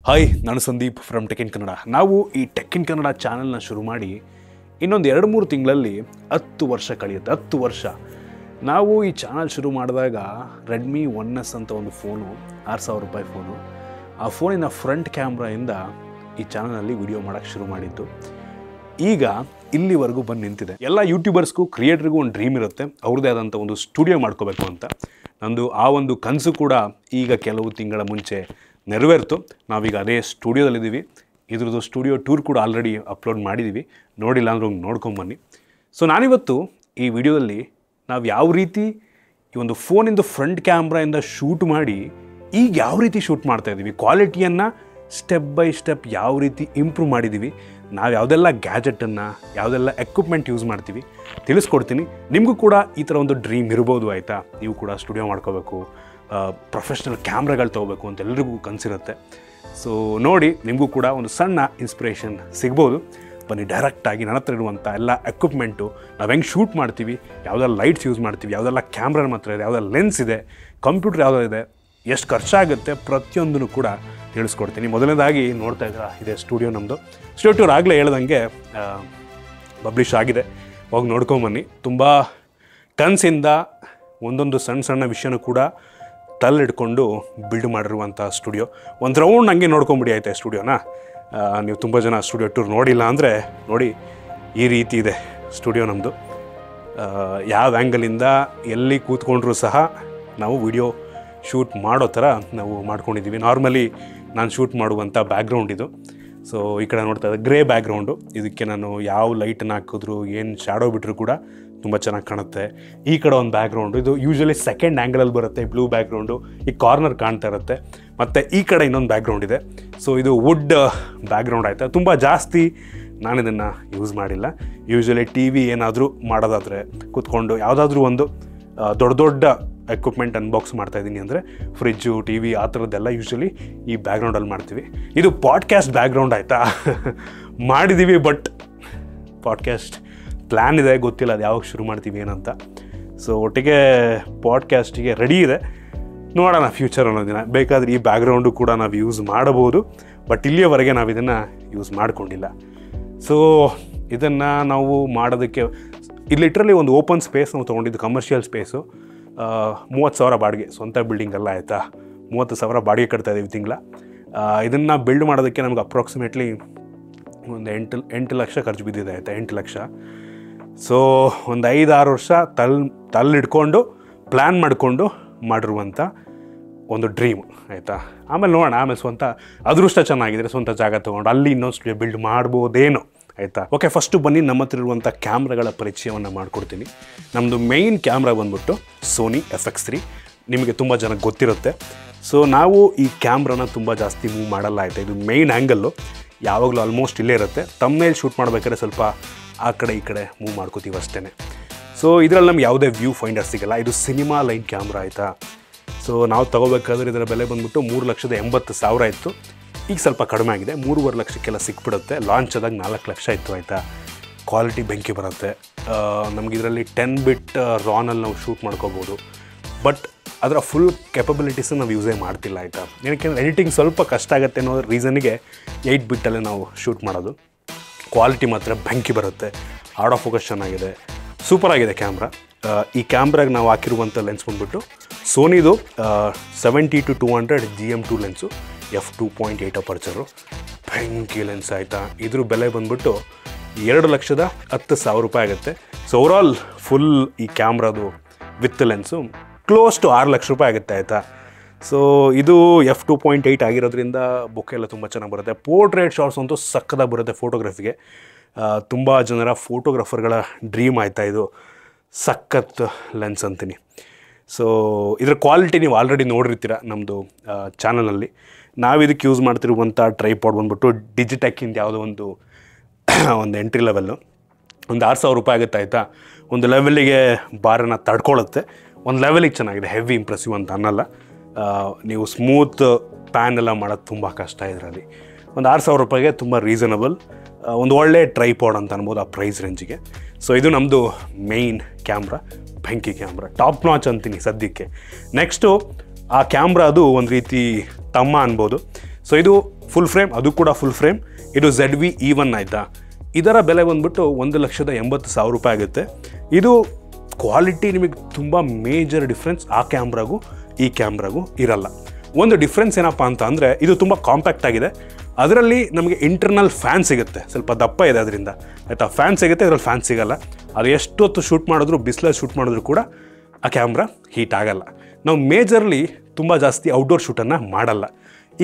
Hi, ನಾನು Sandeep from tech in Kannada. ನಾವು ಈ ಟೆಕ್ ಇನ್ ಕನ್ನಡ ಚಾನಲ್ನ ಶುರು ಮಾಡಿ ಇನ್ನೊಂದು 2-3 ತಿಂಗಳಲ್ಲಿ 10 ವರ್ಷ ಕಳೆಯುತ್ತೆ. 10 ವರ್ಷ. ನಾವು ಈ ಚಾನಲ್ ಶುರು ಮಾಡಿದಾಗ ರೆಡ್ಮಿ 1S ಅಂತ ಒಂದು ಫೋನು, 6,000 ರೂಪಾಯಿ ಫೋನು. ಆ ಫೋನಿನ ಫ್ರಂಟ್ ಕ್ಯಾಮ್ರಾಯಿಂದ ಈ ಚಾನಲ್ನಲ್ಲಿ ವಿಡಿಯೋ ಮಾಡೋಕ್ಕೆ ಶುರು ಮಾಡಿದ್ದು. ಈಗ ಇಲ್ಲಿವರೆಗೂ ಬಂದು ನಿಂತಿದೆ. ಎಲ್ಲ ಯೂಟ್ಯೂಬರ್ಸ್ಗೂ ಕ್ರಿಯೇಟ್ರಿಗೂ ಒಂದು ಡ್ರೀಮ್ ಇರುತ್ತೆ, ಅವ್ರದ್ದೇ ಆದಂಥ ಒಂದು ಸ್ಟುಡಿಯೋ ಮಾಡ್ಕೋಬೇಕು ಅಂತ. ನಂದು ಆ ಒಂದು ಕನಸು ಕೂಡ ಈಗ ಕೆಲವು ತಿಂಗಳ ಮುಂಚೆ ನೆರವೇರ್ತು. ನಾವೀಗ ಅದೇ ಸ್ಟುಡಿಯೋದಲ್ಲಿದ್ದೀವಿ. ಇದ್ರದ್ದು ಸ್ಟುಡಿಯೋ ಟೂರ್ ಕೂಡ ಆಲ್ರೆಡಿ ಅಪ್ಲೋಡ್ ಮಾಡಿದ್ದೀವಿ. ನೋಡಿಲ್ಲ ಅಂದ್ರೆ ನೋಡ್ಕೊಂಬನ್ನಿ. ಸೊ ನಾನಿವತ್ತು ಈ ವಿಡಿಯೋದಲ್ಲಿ ನಾವು ಯಾವ ರೀತಿ ಈ ಒಂದು ಫೋನಿಂದ ಫ್ರಂಟ್ ಕ್ಯಾಮ್ರಾಯಿಂದ ಶೂಟ್ ಮಾಡಿ ಈಗ ಯಾವ ರೀತಿ ಶೂಟ್ ಮಾಡ್ತಾಯಿದ್ದೀವಿ, ಕ್ವಾಲಿಟಿಯನ್ನು ಸ್ಟೆಪ್ ಬೈ ಸ್ಟೆಪ್ ಯಾವ ರೀತಿ ಇಂಪ್ರೂವ್ ಮಾಡಿದ್ದೀವಿ, ನಾವು ಯಾವುದೆಲ್ಲ ಗ್ಯಾಜೆಟನ್ನು, ಯಾವುದೆಲ್ಲ ಎಕ್ವಿಪ್ಮೆಂಟ್ ಯೂಸ್ ಮಾಡ್ತೀವಿ ತಿಳಿಸ್ಕೊಡ್ತೀನಿ. ನಿಮಗೂ ಕೂಡ ಈ ಥರ ಒಂದು ಡ್ರೀಮ್ ಇರ್ಬೋದು, ಆಯಿತಾ? ನೀವು ಕೂಡ ಸ್ಟುಡಿಯೋ ಮಾಡ್ಕೋಬೇಕು, ಪ್ರೊಫೆಷ್ನಲ್ ಕ್ಯಾಮ್ರಾಗಳು ತೊಗೋಬೇಕು ಅಂತ ಎಲ್ರಿಗೂ ಕನಸಿರುತ್ತೆ. ಸೊ ನೋಡಿ, ನಿಮಗೂ ಕೂಡ ಒಂದು ಸಣ್ಣ ಇನ್ಸ್ಪಿರೇಷನ್ ಸಿಗ್ಬೋದು. ಬನ್ನಿ, ಡೈರೆಕ್ಟಾಗಿ ನನ್ನ ಹತ್ರ ಇರುವಂಥ ಎಲ್ಲ ಎಕ್ವಿಪ್ಮೆಂಟು, ನಾವು ಹೆಂಗೆ ಶೂಟ್ ಮಾಡ್ತೀವಿ, ಯಾವುದೆಲ್ಲ ಲೈಟ್ಸ್ ಯೂಸ್ ಮಾಡ್ತೀವಿ, ಯಾವುದೆಲ್ಲ ಕ್ಯಾಮ್ರಾ ನಮ್ಮ ಹತ್ರ ಇದೆ, ಯಾವುದೆಲ್ಲ ಲೆನ್ಸ್ ಇದೆ, ಕಂಪ್ಯೂಟರ್ ಯಾವುದಿದೆ, ಎಷ್ಟು ಖರ್ಚಾಗುತ್ತೆ, ಪ್ರತಿಯೊಂದನ್ನು ಕೂಡ ತಿಳಿಸ್ಕೊಡ್ತೀನಿ. ಮೊದಲನೇದಾಗಿ ನೋಡ್ತಾ ಇದ್ದೀರಾ, ಇದೆ ಸ್ಟುಡಿಯೋ ನಮ್ಮದು. ಸ್ಟುಡಿಯೋ ಟೂರ್ ಆಗಲೇ ಹೇಳ್ದಂಗೆ ಪಬ್ಲಿಷ್ ಆಗಿದೆ, ಹೋಗಿ ನೋಡ್ಕೊಂಬನ್ನಿ. ತುಂಬ ಕನಸಿಂದ ಒಂದೊಂದು ಸಣ್ಣ ಸಣ್ಣ ವಿಷಯನೂ ಕೂಡ ತಲ್ಲಿಡ್ಕೊಂಡು ಬಿಲ್ಡ್ ಮಾಡಿರುವಂಥ ಸ್ಟುಡಿಯೋ. ಒಂದು ರೌಂಡ್ ಹಂಗೆ ನೋಡ್ಕೊಂಬಿಡಿ, ಆಯ್ತಾ ಸ್ಟುಡಿಯೋನ. ನೀವು ತುಂಬ ಜನ ಸ್ಟುಡಿಯೋ ಟೂರ್ ನೋಡಿಲ್ಲ ಅಂದರೆ ನೋಡಿ, ಈ ರೀತಿ ಇದೆ ಸ್ಟುಡಿಯೋ ನಮ್ಮದು. ಯಾವ ಆ್ಯಂಗಲಿಂದ ಎಲ್ಲಿ ಕೂತ್ಕೊಂಡ್ರೂ ಸಹ ನಾವು ವಿಡಿಯೋ ಶೂಟ್ ಮಾಡೋ ಥರ ನಾವು ಮಾಡ್ಕೊಂಡಿದ್ದೀವಿ. ನಾರ್ಮಲಿ ನಾನು ಶೂಟ್ ಮಾಡುವಂಥ ಬ್ಯಾಕ್ಗ್ರೌಂಡ್ ಇದು. ಸೊ ಈ ಕಡೆ ನೋಡ್ತಾ ಇದ್ದೆ ಗ್ರೇ ಬ್ಯಾಕ್ಗ್ರೌಂಡು. ಇದಕ್ಕೆ ನಾನು ಯಾವ ಲೈಟನ್ನು ಹಾಕಿದ್ರು, ಏನು ಶ್ಯಾಡೋ ಬಿಟ್ಟರು ಕೂಡ ತುಂಬ ಚೆನ್ನಾಗಿ ಕಾಣುತ್ತೆ. ಈ ಕಡೆ ಒಂದು ಬ್ಯಾಕ್ಗ್ರೌಂಡು, ಇದು ಯೂಶ್ವಲಿ ಸೆಕೆಂಡ್ ಆ್ಯಂಗಲಲ್ಲಿ ಬರುತ್ತೆ, ಬ್ಲೂ ಬ್ಯಾಕ್ಗ್ರೌಂಡು. ಈ ಕಾರ್ನರ್ ಕಾಣ್ತಾ ಇರುತ್ತೆ. ಮತ್ತು ಈ ಕಡೆ ಇನ್ನೊಂದು ಬ್ಯಾಕ್ಗ್ರೌಂಡ್ ಇದೆ. ಸೊ ಇದು ವುಡ್ ಬ್ಯಾಕ್ಗ್ರೌಂಡ್ ಆಯಿತಾ. ತುಂಬ ಜಾಸ್ತಿ ನಾನು ಇದನ್ನು ಯೂಸ್ ಮಾಡಿಲ್ಲ. ಯೂಶ್ವಲಿ ಟಿ ವಿ ಏನಾದರೂ ಮಾಡೋದಾದರೆ ಕೂತ್ಕೊಂಡು ಯಾವುದಾದ್ರೂ ಒಂದು ದೊಡ್ಡ ಎಕ್ವಿಪ್ಮೆಂಟ್ ಅನ್ಬಾಕ್ಸ್ ಮಾಡ್ತಾಯಿದ್ದೀನಿ ಅಂದರೆ ಫ್ರಿಜ್ಜು, ಟಿ ವಿ, ಆ ಥರದ್ದೆಲ್ಲ ಯೂಶ್ವಲಿ ಈ ಬ್ಯಾಕ್ಗ್ರೌಂಡಲ್ಲಿ ಮಾಡ್ತೀವಿ. ಇದು ಪಾಡ್ಕ್ಯಾಸ್ಟ್ ಬ್ಯಾಕ್ಗ್ರೌಂಡ್ ಆಯಿತಾ. ಮಾಡಿದ್ದೀವಿ, ಬಟ್ ಪಾಡ್ಕ್ಯಾಸ್ಟ್ ಪ್ಲ್ಯಾನ್ ಇದೆ, ಗೊತ್ತಿಲ್ಲ ಅದು ಯಾವಾಗ ಶುರು ಮಾಡ್ತೀವಿ ಏನಂತ. ಸೊ ಒಟ್ಟಿಗೆ ಪಾಡ್ಕ್ಯಾಸ್ಟಿಗೆ ರೆಡಿ ಇದೆ, ನೋಡೋಣ ಫ್ಯೂಚರ್ ಅನ್ನೋದಿನ. ಬೇಕಾದರೆ ಈ ಬ್ಯಾಕ್ಗ್ರೌಂಡು ಕೂಡ ನಾವು ಯೂಸ್ ಮಾಡಬಹುದು, ಬಟ್ ಇಲ್ಲಿಯವರೆಗೆ ನಾವು ಇದನ್ನು ಯೂಸ್ ಮಾಡಿಕೊಂಡಿಲ್ಲ. ಸೊ ಇದನ್ನು ನಾವು ಮಾಡೋದಕ್ಕೆ ಇದು ಲಿಟ್ರಲಿ ಒಂದು ಓಪನ್ ಸ್ಪೇಸ್ ನಾವು ತೊಗೊಂಡಿದ್ದು, ಕಮರ್ಷಿಯಲ್ ಸ್ಪೇಸು. 30,000 ಬಾಡಿಗೆ, ಸ್ವಂತ ಬಿಲ್ಡಿಂಗಲ್ಲ ಆಯಿತಾ. 30,000 ಬಾಡಿಗೆ ಕಟ್ತಾ ಇದ್ದೀವಿ ತಿಂಗಳ. ಇದನ್ನು ಬಿಲ್ಡ್ ಮಾಡೋದಕ್ಕೆ ನಮ್ಗೆ ಅಪ್ರಾಕ್ಸಿಮೇಟ್ಲಿ ಒಂದು 8 ಲಕ್ಷ ಖರ್ಚು ಬಿದ್ದಿದೆ, ಆಯಿತಾ. 8 ಲಕ್ಷ. ಸೊ ಒಂದು 5-6 ವರ್ಷ ತಲ್ಲಿಡ್ಕೊಂಡು ಪ್ಲ್ಯಾನ್ ಮಾಡಿಕೊಂಡು ಮಾಡಿರುವಂಥ ಒಂದು ಡ್ರೀಮ್, ಆಯಿತಾ. ಆಮೇಲೆ ನೋಡೋಣ, ಆಮೇಲೆ ಸ್ವಂತ ಅದೃಷ್ಟ ಚೆನ್ನಾಗಿದ್ರೆ ಸ್ವಂತ ಜಾಗ ತೊಗೊಂಡು ಅಲ್ಲಿ ಇನ್ನೊಂದು ಸ್ಟುಡಿಯೋ ಬಿಲ್ಡ್ ಮಾಡ್ಬೋದೇನೋ, ಆಯಿತಾ. ಓಕೆ, ಫಸ್ಟು ಬನ್ನಿ ನಮ್ಮ ಹತ್ರ ಇರುವಂಥ ಕ್ಯಾಮ್ರಾಗಳ ಪರಿಚಯವನ್ನು ಮಾಡ್ಕೊಡ್ತೀನಿ. ನಮ್ಮದು ಮೇಯ್ನ್ ಕ್ಯಾಮ್ರಾ ಬಂದ್ಬಿಟ್ಟು ಸೋನಿ FX3. ನಿಮಗೆ ತುಂಬ ಜನಕ್ಕೆ ಗೊತ್ತಿರುತ್ತೆ. ಸೊ ನಾವು ಈ ಕ್ಯಾಮ್ರಾನ ತುಂಬ ಜಾಸ್ತಿ ಮೂವ್ ಮಾಡಲ್ಲ, ಆಯಿತಾ. ಇದು ಮೇಯ್ನ್ ಆ್ಯಂಗಲ್ಲು ಯಾವಾಗಲೂ ಆಲ್ಮೋಸ್ಟ್ ಇಲ್ಲೇ ಇರುತ್ತೆ. ತಮ್ಮನೇಲಿ ಶೂಟ್ ಮಾಡಬೇಕಾದ್ರೆ ಸ್ವಲ್ಪ ಆ ಕಡೆ ಈ ಕಡೆ ಮೂವ್ ಮಾಡ್ಕೋತೀವಿ ಅಷ್ಟೇ. ಸೊ ಇದರಲ್ಲಿ ನಮ್ಗೆ ಯಾವುದೇ ವ್ಯೂ ಫೈಂಡರ್ ಸಿಗೋಲ್ಲ. ಇದು ಸಿನಿಮಾ ಲೈನ್ ಕ್ಯಾಮ್ರಾ, ಆಯಿತಾ. ಸೊ ನಾವು ತೊಗೋಬೇಕಾದ್ರೆ ಇದರ ಬೆಲೆ ಬಂದ್ಬಿಟ್ಟು 3,80,000 ಇತ್ತು. ಈಗ ಸ್ವಲ್ಪ ಕಡಿಮೆ ಆಗಿದೆ, 3.5 ಲಕ್ಷಕ್ಕೆಲ್ಲ ಸಿಕ್ಬಿಡುತ್ತೆ. ಲಾಂಚ್ ಆದಾಗ 4 ಲಕ್ಷ ಇತ್ತು, ಆಯಿತಾ. ಕ್ವಾಲಿಟಿ ಬೆಂಕಿ ಬರುತ್ತೆ. ನಮ್ಗೆ ಇದರಲ್ಲಿ 10 ಬಿಟ್ ರಾನಲ್ಲಿ ನಾವು ಶೂಟ್ ಮಾಡ್ಕೋಬೋದು, ಬಟ್ ಅದರ ಫುಲ್ ಕೆಪಬಿಲಿಟೀಸನ್ನು ನಾವು ಯೂಸೇ ಮಾಡ್ತಿಲ್ಲ, ಆಯಿತಾ. ಏನಕ್ಕೆ ಎಡಿಟಿಂಗ್ ಸ್ವಲ್ಪ ಕಷ್ಟ ಆಗುತ್ತೆ ಅನ್ನೋ ರೀಸನ್ನಿಗೆ 8 ಬಿಟ್ಟಲ್ಲೇ ನಾವು ಶೂಟ್ ಮಾಡೋದು. ಕ್ವಾಲಿಟಿ ಮಾತ್ರ ಬೆಂಕಿ ಬರುತ್ತೆ. ಔಟ್ ಆಫ್ ಫೋಕಸ್ ಚೆನ್ನಾಗಿದೆ, ಸೂಪರಾಗಿದೆ ಕ್ಯಾಮ್ರಾ. ಈ ಕ್ಯಾಮ್ರಾಗೆ ನಾವು ಹಾಕಿರುವಂಥ ಲೆನ್ಸ್ ಬಂದ್ಬಿಟ್ಟು ಸೋನಿದು 70-200 GM2 ಲೆನ್ಸು, f2.8 ಅಪರ್ಚರು, ಬೆಂಕಿ ಲೆನ್ಸ್, ಆಯಿತಾ. ಇದ್ರ ಬೆಲೆ ಬಂದ್ಬಿಟ್ಟು 2,10,000 ರೂಪಾಯಿ ಆಗುತ್ತೆ. ಸೊ ಓವರಾಲ್ ಫುಲ್ ಈ ಕ್ಯಾಮ್ರಾದು with lens close to 6 lakh ರೂಪಾಯಿ ಆಗುತ್ತೆ, ಆಯಿತಾ. ಸೊ ಇದು f2.8 ಆಗಿರೋದ್ರಿಂದ ಬೊಕ್ಕೆ ಎಲ್ಲ ತುಂಬ ಚೆನ್ನಾಗಿ ಬರುತ್ತೆ. ಪೋರ್ಟ್ರೇಟ್ ಶಾಟ್ಸ್ ಅಂತೂ ಸಕ್ಕದಾಗಿ ಬರುತ್ತೆ ಫೋಟೋಗ್ರಫಿಗೆ. ತುಂಬ ಜನರ ಫೋಟೋಗ್ರಾಫರ್ಗಳ ಡ್ರೀಮ್, ಆಯಿತಾ. ಇದು ಸಖತ್ ಲೆನ್ಸ್ ಅಂತೀನಿ. ಸೊ ಇದರ ಕ್ವಾಲಿಟಿ ನೀವು ಆಲ್ರೆಡಿ ನೋಡಿರ್ತೀರ ನಮ್ಮದು ಚಾನಲಲ್ಲಿ. ನಾವು ಇದಕ್ಕೆ ಯೂಸ್ ಮಾಡ್ತಿರುವಂಥ ಟ್ರೈಪಾಡ್ ಬಂದ್ಬಿಟ್ಟು ಡಿಜಿಟೆಕ್ಕಿಂದ ಯಾವುದೋ ಒಂದು ಎಂಟ್ರಿ ಲೆವೆಲ್ಲು, ಒಂದು 6,000 ರೂಪಾಯಿ ಆಗುತ್ತೆ, ಆಯಿತಾ. ಒಂದು ಲೆವೆಲ್ಲಿಗೆ ಬಾರನ್ನು ತಡ್ಕೊಳ್ಳುತ್ತೆ, ಒಂದು ಲೆವೆಲಿಗೆ ಚೆನ್ನಾಗಿದೆ. ಹೆವಿ ಇಂಪ್ರೆಸಿವ್ ಅಂತ ಅನ್ನಲ್ಲ. ನೀವು ಸ್ಮೂತ್ ಪ್ಯಾನ್ ಎಲ್ಲ ಮಾಡೋದು ತುಂಬ ಕಷ್ಟ ಇದರಲ್ಲಿ. ಒಂದು 6,000 ರೂಪಾಯಿಗೆ ತುಂಬ ರೀಸನಬಲ್, ಒಂದು ಒಳ್ಳೆ ಟ್ರೈಪಾಡ್ ಅಂತ ಅನ್ಬೋದು ಆ ಪ್ರೈಸ್ ರೇಂಜಿಗೆ. ಸೊ ಇದು ನಮ್ಮದು ಮೇಯ್ನ್ ಕ್ಯಾಮ್ರಾ, ಬೆಂಕಿ ಕ್ಯಾಮ್ರಾ, ಟಾಪ್ ನಾಚ್ ಅಂತೀನಿ ಸದ್ಯಕ್ಕೆ. ನೆಕ್ಸ್ಟು ಆ ಕ್ಯಾಮ್ರಾ ಅದು ಒಂದು ರೀತಿ ತಮ್ಮ ಅನ್ಬೋದು. ಸೊ ಇದು ಫುಲ್ ಫ್ರೇಮ್, ಅದು ಕೂಡ ಫುಲ್ ಫ್ರೇಮ್. ಇದು ZV-E1 ಆಯಿತಾ. ಇದರ ಬೆಲೆ ಬಂದ್ಬಿಟ್ಟು 1,80,000 ರೂಪಾಯಿ ಆಗುತ್ತೆ. ಇದು ಕ್ವಾಲಿಟಿ ನಿಮಗೆ ತುಂಬ ಮೇಜರ್ ಡಿಫ್ರೆನ್ಸ್ ಆ ಕ್ಯಾಮ್ರಾಗೂ ಈ ಕ್ಯಾಮ್ರಾಗೂ ಇರಲ್ಲ. ಒಂದು ಡಿಫ್ರೆನ್ಸ್ ಏನಪ್ಪ ಅಂತ ಅಂದರೆ ಇದು ತುಂಬ ಕಾಂಪ್ಯಾಕ್ಟ್ ಆಗಿದೆ. ಅದರಲ್ಲಿ ನಮಗೆ ಇಂಟರ್ನಲ್ ಫ್ಯಾನ್ ಸಿಗುತ್ತೆ, ಸ್ವಲ್ಪ ದಪ್ಪ ಇದೆ ಅದರಿಂದ ಆಯಿತಾ. ಫ್ಯಾನ್ ಸಿಗುತ್ತೆ, ಇದರಲ್ಲಿ ಫ್ಯಾನ್ ಸಿಗಲ್ಲ. ಅದು ಎಷ್ಟೊತ್ತು ಶೂಟ್ ಮಾಡಿದ್ರು, ಬಿಸಿಲಲ್ಲಿ ಶೂಟ್ ಮಾಡಿದ್ರು ಕೂಡ ಆ ಕ್ಯಾಮ್ರಾ ಹೀಟ್ ಆಗಲ್ಲ. ನಾವು ಮೇಜರ್ಲಿ ತುಂಬ ಜಾಸ್ತಿ ಔಟ್ಡೋರ್ ಶೂಟನ್ನು ಮಾಡಲ್ಲ.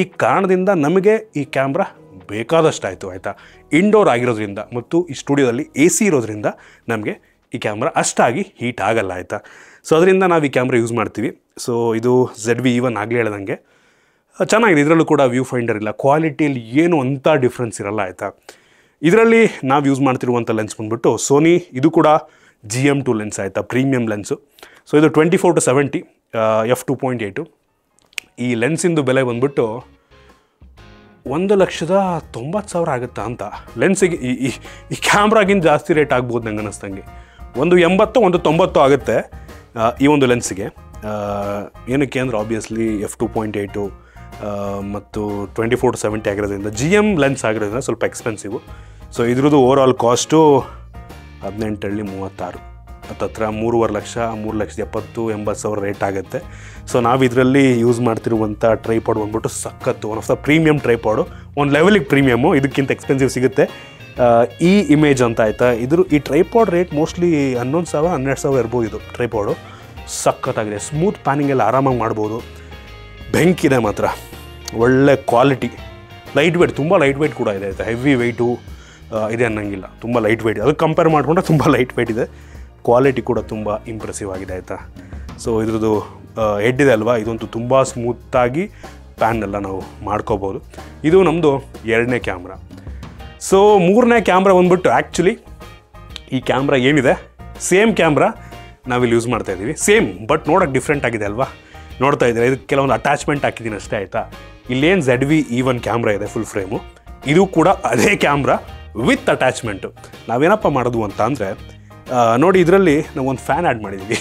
ಈ ಕಾರಣದಿಂದ ನಮಗೆ ಈ ಕ್ಯಾಮ್ರಾ ಬೇಕಾದಷ್ಟು ಆಯಿತು ಆಯಿತಾ. ಇಂಡೋರ್ ಆಗಿರೋದ್ರಿಂದ ಮತ್ತು ಈ ಸ್ಟುಡಿಯೋದಲ್ಲಿ AC ಇರೋದ್ರಿಂದ ನಮಗೆ ಈ ಕ್ಯಾಮ್ರಾ ಅಷ್ಟಾಗಿ ಹೀಟ್ ಆಗಲ್ಲ ಆಯಿತಾ. ಸೊ ಅದರಿಂದ ನಾವು ಈ ಕ್ಯಾಮ್ರಾ ಯೂಸ್ ಮಾಡ್ತೀವಿ. ಸೊ ಇದು ZV-E1 ಆಗಲೇ ಹೇಳ್ದಂಗೆ ಚೆನ್ನಾಗಿದೆ. ಇದರಲ್ಲೂ ಕೂಡ ವ್ಯೂ ಫೈಂಡರ್ ಇಲ್ಲ, ಕ್ವಾಲಿಟಿಯಲ್ಲಿ ಏನು ಅಂಥ ಡಿಫ್ರೆನ್ಸ್ ಇರಲ್ಲ ಆಯಿತಾ. ಇದರಲ್ಲಿ ನಾವು ಯೂಸ್ ಮಾಡ್ತಿರುವಂಥ ಲೆನ್ಸ್ ಬಂದ್ಬಿಟ್ಟು ಸೋನಿ, ಇದು ಕೂಡ GM2 ಲೆನ್ಸ್ ಆಯಿತಾ, ಪ್ರೀಮಿಯಂ ಲೆನ್ಸು. ಸೊ ಇದು 24-70 f2.8. ಈ ಲೆನ್ಸಿಂದು ಬೆಲೆ ಬಂದ್ಬಿಟ್ಟು 1,90,000 ಆಗುತ್ತಾ ಅಂತ. ಲೆನ್ಸಿಗೆ ಈ ಕ್ಯಾಮ್ರಾಗಿಂತ ಜಾಸ್ತಿ ರೇಟ್ ಆಗ್ಬೋದು ನಂಗೆ ಅನ್ನಿಸ್ದಂಗೆ. 180-190 ಆಗುತ್ತೆ ಈ ಒಂದು ಲೆನ್ಸಿಗೆ. ಏನಕ್ಕೆ ಅಂದರೆ ಆಬ್ವಿಯಸ್ಲಿ f2.8 ಮತ್ತು 24-70 ಆಗಿರೋದ್ರಿಂದ GM ಲೆನ್ಸ್ ಆಗಿರೋದ್ರಿಂದ ಸ್ವಲ್ಪ ಎಕ್ಸ್ಪೆನ್ಸಿವು. ಸೊ ಇದ್ರದ್ದು ಓವರ್ ಆಲ್ ಕಾಸ್ಟು 18-36 ಹತ್ತಿರ 3.5 ಲಕ್ಷ, 3,70,000-80,000 ರೇಟ್ ಆಗುತ್ತೆ. ಸೊ ನಾವು ಇದರಲ್ಲಿ ಯೂಸ್ ಮಾಡ್ತಿರುವಂಥ ಟ್ರೈಪಾಡ್ ಬಂದ್ಬಿಟ್ಟು ಸಖತ್ತು, one of the premium tripod. ಒಂದು ಲೆವೆಲಿಗೆ ಪ್ರೀಮಿಯಮ್ಮು, ಇದಕ್ಕಿಂತ ಎಕ್ಸ್ಪೆನ್ಸಿವ್ ಸಿಗುತ್ತೆ. ಈ ಇಮೇಜ್ ಅಂತ ಆಯಿತಾ. ಈ ಟ್ರೈಪಾಡ್ ರೇಟ್ ಮೋಸ್ಟ್ಲಿ 11,000-12,000 ಇರ್ಬೋದು. ಇದು ಟ್ರೈಪಾಡು ಸಖತ್ತಾಗಿದೆ, ಸ್ಮೂತ್ ಪ್ಯಾನಿಂಗ್ ಎಲ್ಲ ಆರಾಮಾಗಿ ಮಾಡ್ಬೋದು. ಬೆಂಕಿದೆ ಮಾತ್ರ, ಒಳ್ಳೆ ಕ್ವಾಲಿಟಿ, ಲೈಟ್ ವೇಟ್, ತುಂಬ ಲೈಟ್ ವೇಟ್ ಕೂಡ ಇದೆ ಆಯಿತಾ. ಹೆವಿ ವೆಯ್ಟು ಇದೆ ಅನ್ನಂಗಿಲ್ಲ, ತುಂಬ ಲೈಟ್ ವೇಟ್. ಅದಕ್ಕೆ ಕಂಪೇರ್ ಮಾಡಿಕೊಂಡ್ರೆ ತುಂಬ ಲೈಟ್ ವೇಟ್ ಇದೆ. ಕ್ವಾಲಿಟಿ ಕೂಡ ತುಂಬ ಇಂಪ್ರೆಸಿವ್ ಆಗಿದೆ ಆಯಿತಾ. ಸೊ ಇದ್ರದ್ದು ಹೆಡ್ ಇದೆ ಅಲ್ವಾ, ಇದಂತೂ ತುಂಬ ಸ್ಮೂತಾಗಿ ಪ್ಯಾನ್ ಎಲ್ಲ ನಾವು ಮಾಡ್ಕೋಬೋದು. ಇದು ನಮ್ಮದು 2ನೇ ಕ್ಯಾಮ್ರಾ. ಸೊ 3ನೇ ಕ್ಯಾಮ್ರಾ ಬಂದ್ಬಿಟ್ಟು ಆ್ಯಕ್ಚುಲಿ ಈ ಕ್ಯಾಮ್ರಾ ಏನಿದೆ ಸೇಮ್ ಕ್ಯಾಮ್ರಾ ನಾವಿಲ್ಲಿ ಯೂಸ್ ಮಾಡ್ತಾಯಿದ್ದೀವಿ. ಸೇಮ್ ಬಟ್ ನೋಡೋಕ್ಕೆ ಡಿಫ್ರೆಂಟ್ ಆಗಿದೆ ಅಲ್ವಾ, ನೋಡ್ತಾ ಇದ್ದೀರಾ. ಇದಕ್ಕೆ ಕೆಲವೊಂದು ಅಟ್ಯಾಚ್ಮೆಂಟ್ ಹಾಕಿದ್ದೀನಿ ಅಷ್ಟೇ ಆಯಿತಾ. ಇಲ್ಲೇನು ZV-E1 ಕ್ಯಾಮ್ರಾ ಇದೆ ಫುಲ್ ಫ್ರೇಮು, ಇದು ಕೂಡ ಅದೇ ಕ್ಯಾಮ್ರಾ ವಿತ್ ಅಟ್ಯಾಚ್ಮೆಂಟು. ನಾವೇನಪ್ಪ ಮಾಡೋದು ಅಂತ ಅಂದರೆ ನೋಡಿ, ಇದರಲ್ಲಿ ನಾವು ಒಂದು ಫ್ಯಾನ್ ಆ್ಯಡ್ ಮಾಡಿದ್ದೀವಿ.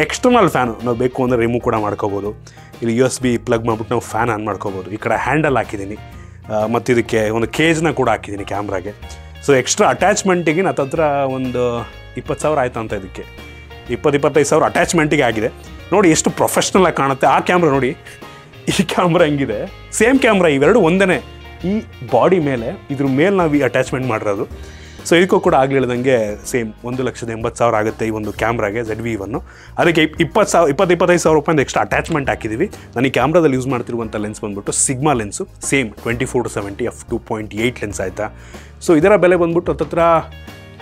ಎಕ್ಸ್ಟರ್ನಲ್ ಫ್ಯಾನು, ನಾವು ಬೇಕು ಅಂದರೆ ರಿಮೂವ್ ಕೂಡ ಮಾಡ್ಕೋಬೋದು. ಇಲ್ಲಿ USB ಪ್ಲಗ್ ಮಾಡಿಬಿಟ್ಟು ನಾವು ಫ್ಯಾನ್ ಆನ್ ಮಾಡ್ಕೋಬೋದು. ಈ ಕಡೆ ಹ್ಯಾಂಡಲ್ ಹಾಕಿದ್ದೀನಿ ಮತ್ತು ಇದಕ್ಕೆ ಒಂದು ಕೇಜ್ನ ಕೂಡ ಹಾಕಿದ್ದೀನಿ ಕ್ಯಾಮ್ರಾಗೆ. ಸೊ ಎಕ್ಸ್ಟ್ರಾ ಅಟ್ಯಾಚ್ಮೆಂಟಿಗೆ ನನ್ನ ಹತ್ರ ಒಂದು 20,000 ಆಯಿತು ಅಂತ. ಇದಕ್ಕೆ 20-25,000 ಅಟ್ಯಾಚ್ಮೆಂಟಿಗೆ ಆಗಿದೆ. ನೋಡಿ ಎಷ್ಟು ಪ್ರೊಫೆಷ್ನಲಾಗಿ ಕಾಣುತ್ತೆ ಆ ಕ್ಯಾಮ್ರಾ. ನೋಡಿ ಈ ಕ್ಯಾಮ್ರಾ ಹೆಂಗಿದೆ, ಸೇಮ್ ಕ್ಯಾಮ್ರಾ, ಇವೆರಡು ಒಂದೇ. ಈ ಬಾಡಿ ಮೇಲೆ ಇದ್ರ ಮೇಲೆ ನಾವು ಈ ಅಟ್ಯಾಚ್ಮೆಂಟ್ ಮಾಡಿರೋದು. ಸೊ ಇದಕ್ಕೂ ಕೂಡ ಆಗಲಿ ಹೇಳ್ದಂಗೆ ಸೇಮ್ 1,80,000 ಆಗುತ್ತೆ ಈ ಒಂದು ಕ್ಯಾಮ್ರಾಗೆ ZV-E1. ಅದಕ್ಕೆ 20,000-25,000 ರೂಪಾಯಿಂದ ಎಕ್ಸ್ಟ್ರಾ ಅಟ್ಯಾಚ್ಮೆಂಟ್ ಹಾಕಿದ್ದೀವಿ. ನಾನು ಈ ಕ್ಯಾಮ್ರಾದಲ್ಲಿ ಯೂಸ್ ಮಾಡ್ತಿರುವಂಥ ಲೆನ್ಸ್ ಬಂದ್ಬಿಟ್ಟು sigma lens, same 24-70 f2.8 lens ಆಯಿತಾ. ಸೊ ಇದರ ಬೆಲೆ ಬಂದ್ಬಿಟ್ಟು ಹತ್ತಿರ